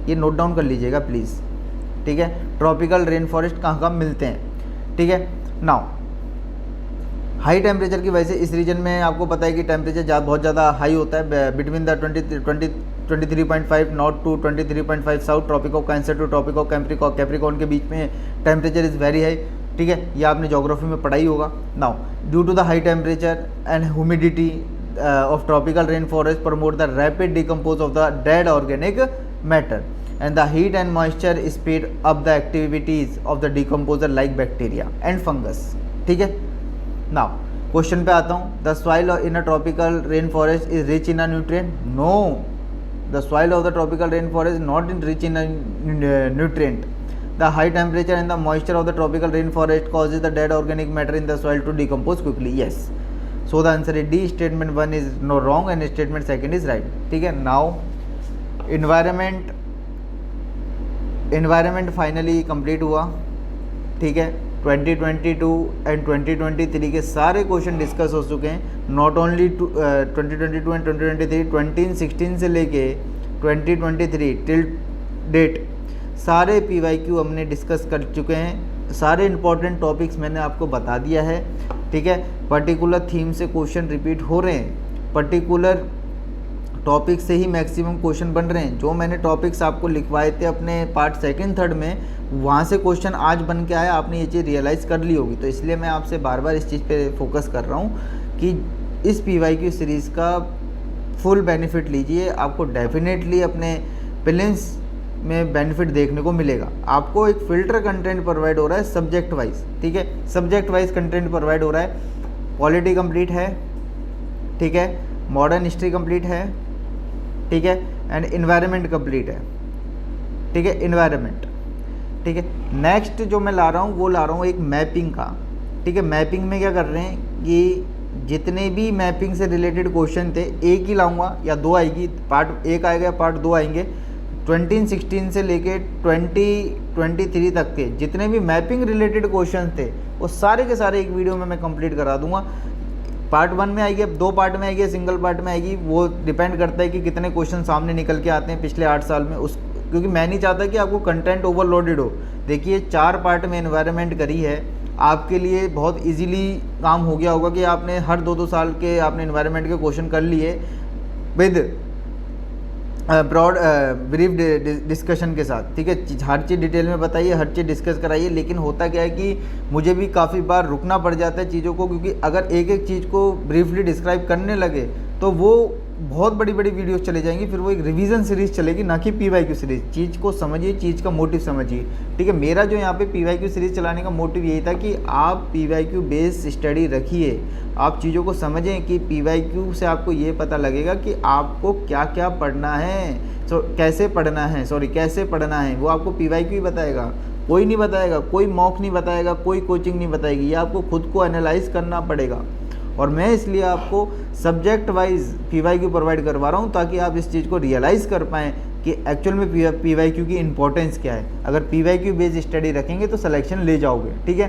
ये note down कर लीजिएगा please, ठीक है। Tropical rain forest कहाँ कहाँ मिलते हैं, ठीक है। नाउ हाई टेम्परेचर की वजह से इस रीजन में आपको पता है कि टेम्परेचर बहुत ज़्यादा हाई होता है, between the 23.5 north to 23.5 south. Tropic of cancer to tropic of capricorn के बीच में टेम्परेचर इज़ वेरी हाई, ठीक है, ये आपने ज्योग्राफी में पढ़ा ही होगा। Now due to the high temperature and humidity of tropical rain forest promote the rapid decompose of the dead organic matter and the heat and moisture speed up the activities of the decomposer like bacteria and fungus, ठीक है। Now question पे आता हूँ, the soil in a tropical rain forest is rich in a nutrient. No, the soil of the tropical rain forest not in rich in a nutrient. The high temperature and the moisture of the tropical rain forest causes the dead organic matter in the soil to decompose quickly, yes. So the answer is D, statement 1 is no wrong and statement 2 is right, ठीक है। Now environment finally complete हुआ, ठीक है। 2022 and 2023 के सारे question discuss हो चुके हैं, नॉट ओनली 2022 एंड 2023, 2016 से लेके 2023 टिल डेट सारे PYQ हमने डिस्कस कर चुके हैं। सारे इंपॉर्टेंट टॉपिक्स मैंने आपको बता दिया है, ठीक है। पर्टिकुलर थीम से क्वेश्चन रिपीट हो रहे हैं, पर्टिकुलर टॉपिक से ही मैक्सिमम क्वेश्चन बन रहे हैं। जो मैंने टॉपिक्स आपको लिखवाए थे अपने पार्ट 2nd 3rd में, वहाँ से क्वेश्चन आज बन के आया, आपने ये चीज़ रियलाइज़ कर ली होगी। तो इसलिए मैं आपसे बार बार इस चीज़ पे फोकस कर रहा हूँ कि इस PYQ सीरीज़ का फुल बेनिफिट लीजिए, आपको डेफिनेटली अपने प्रीलिम्स में बेनिफिट देखने को मिलेगा। आपको एक फ़िल्टर कंटेंट प्रोवाइड हो रहा है सब्जेक्ट वाइज, ठीक है, सब्जेक्ट वाइज कंटेंट प्रोवाइड हो रहा है। पॉलिटी कंप्लीट है, ठीक है, मॉडर्न हिस्ट्री कंप्लीट है, ठीक है, एंड इन्वायरमेंट कंप्लीट है, ठीक है, इन्वायरमेंट, ठीक है। नेक्स्ट जो मैं ला रहा हूँ वो ला रहा हूँ एक मैपिंग का, ठीक है। मैपिंग में क्या कर रहे हैं कि जितने भी मैपिंग से रिलेटेड क्वेश्चन थे, एक ही लाऊंगा या 2 आएगी, पार्ट 1 आएगा, पार्ट 2 आएंगे। 2016 से लेके 2023 तक के जितने भी मैपिंग रिलेटेड क्वेश्चन थे वो सारे के सारे एक वीडियो में मैं कंप्लीट करा दूंगा। पार्ट 1 में आएगी, अब 2 पार्ट में आएगी, सिंगल पार्ट में आएगी, वो डिपेंड करता है कि कितने क्वेश्चन सामने निकल के आते हैं पिछले 8 साल में, उस क्योंकि मैं नहीं चाहता कि आपको कंटेंट ओवरलोडेड हो। देखिए 4 पार्ट में एनवायरनमेंट करी है, आपके लिए बहुत इजीली काम हो गया होगा कि आपने हर 2-2 साल के आपने एनवायरनमेंट के क्वेश्चन कर लिए विद ब्रॉड ब्रीफ डिस्कशन के साथ, ठीक है। हर चीज़ डिटेल में बताइए, हर चीज़ डिस्कस कराइए। लेकिन होता क्या है कि मुझे भी काफ़ी बार रुकना पड़ जाता है चीज़ों को, क्योंकि अगर एक एक चीज़ को ब्रीफली डिस्क्राइब करने लगे तो वो बहुत बड़ी बड़ी वीडियोस चले जाएंगी, फिर वो एक रिवीजन सीरीज़ चलेगी, ना कि PYQ सीरीज़। चीज़ को समझिए, चीज़ का मोटिव समझिए, ठीक है। मेरा जो यहाँ पे PYQ सीरीज़ चलाने का मोटिव यही था कि आप PYQ बेस्ड स्टडी रखिए, आप चीज़ों को समझें कि PYQ से आपको ये पता लगेगा कि आपको क्या क्या पढ़ना है, कैसे पढ़ना है, वो आपको PYQ ही बताएगा, कोई नहीं बताएगा, कोई मॉक नहीं बताएगा, कोई कोचिंग नहीं बताएगी, ये आपको खुद को एनालाइज करना पड़ेगा। और मैं इसलिए आपको सब्जेक्ट वाइज PYQ प्रोवाइड करवा रहा हूँ ताकि आप इस चीज़ को रियलाइज़ कर पाएँ कि एक्चुअल में PYQ की इंपॉर्टेंस क्या है। अगर PYQ बेस्ड स्टडी रखेंगे तो सिलेक्शन ले जाओगे, ठीक है।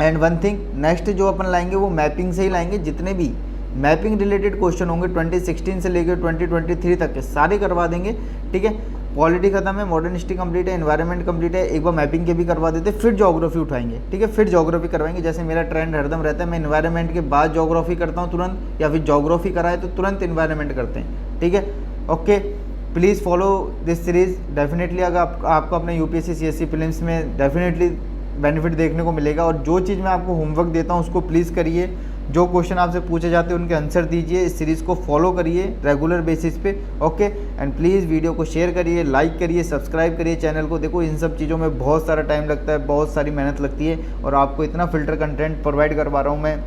एंड वन थिंग नेक्स्ट जो अपन लाएंगे वो मैपिंग से ही लाएंगे, जितने भी मैपिंग रिलेटेड क्वेश्चन होंगे 2016 से लेकर 2023 तक के सारे करवा देंगे, ठीक है। पॉलिटी खत्म है, मॉडर्न हिस्ट्री कंप्लीट है, एनवायरनमेंट कंप्लीट है, एक बार मैपिंग के भी करवा देते, फिर ज्योग्राफी उठाएंगे, ठीक है। फिर ज्योग्राफी करवाएंगे, जैसे मेरा ट्रेंड हरदम रहता है, मैं एनवायरनमेंट के बाद ज्योग्राफी करता हूँ तुरंत, या फिर ज्योग्राफी कराए तो तुरंत एनवायरनमेंट करते हैं, ठीक है। Okay, please follow this series definitely. अगर आपको अपने यूपीएससी सीएससी प्रीलिम्स में डेफिनेटली बेनिफिट देखने को मिलेगा। और जो चीज़ मैं आपको होमवर्क देता हूँ उसको प्लीज़ करिए, जो क्वेश्चन आपसे पूछे जाते हैं उनके आंसर दीजिए, इस सीरीज़ को फॉलो करिए रेगुलर बेसिस पे, ओके। एंड प्लीज़ वीडियो को शेयर करिए, लाइक करिए, सब्सक्राइब करिए चैनल को। देखो इन सब चीज़ों में बहुत सारा टाइम लगता है, बहुत सारी मेहनत लगती है, और आपको इतना फिल्टर कंटेंट प्रोवाइड करवा रहा हूँ मैं,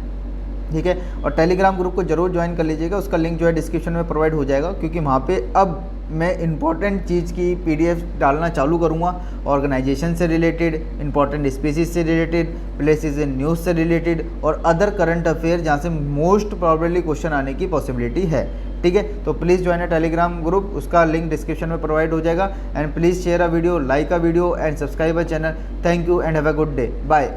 ठीक है। और टेलीग्राम ग्रुप को जरूर ज्वाइन कर लीजिएगा, उसका लिंक जो है डिस्क्रिप्शन में प्रोवाइड हो जाएगा, क्योंकि वहाँ पे अब मैं इंपॉर्टेंट चीज़ की पीडीएफ डालना चालू करूँगा, ऑर्गेनाइजेशन से रिलेटेड, इंपॉर्टेंट स्पीसीज से रिलेटेड, प्लेसेस इन न्यूज़ से रिलेटेड, और अदर करंट अफेयर जहाँ से मोस्ट प्रॉबेबली क्वेश्चन आने की पॉसिबिलिटी है, ठीक है। तो please join a Telegram group, उसका लिंक डिस्क्रिप्शन में प्रोवाइड हो जाएगा। And please share a video, like a video and subscribe a channel. Thank you and have a good day, bye.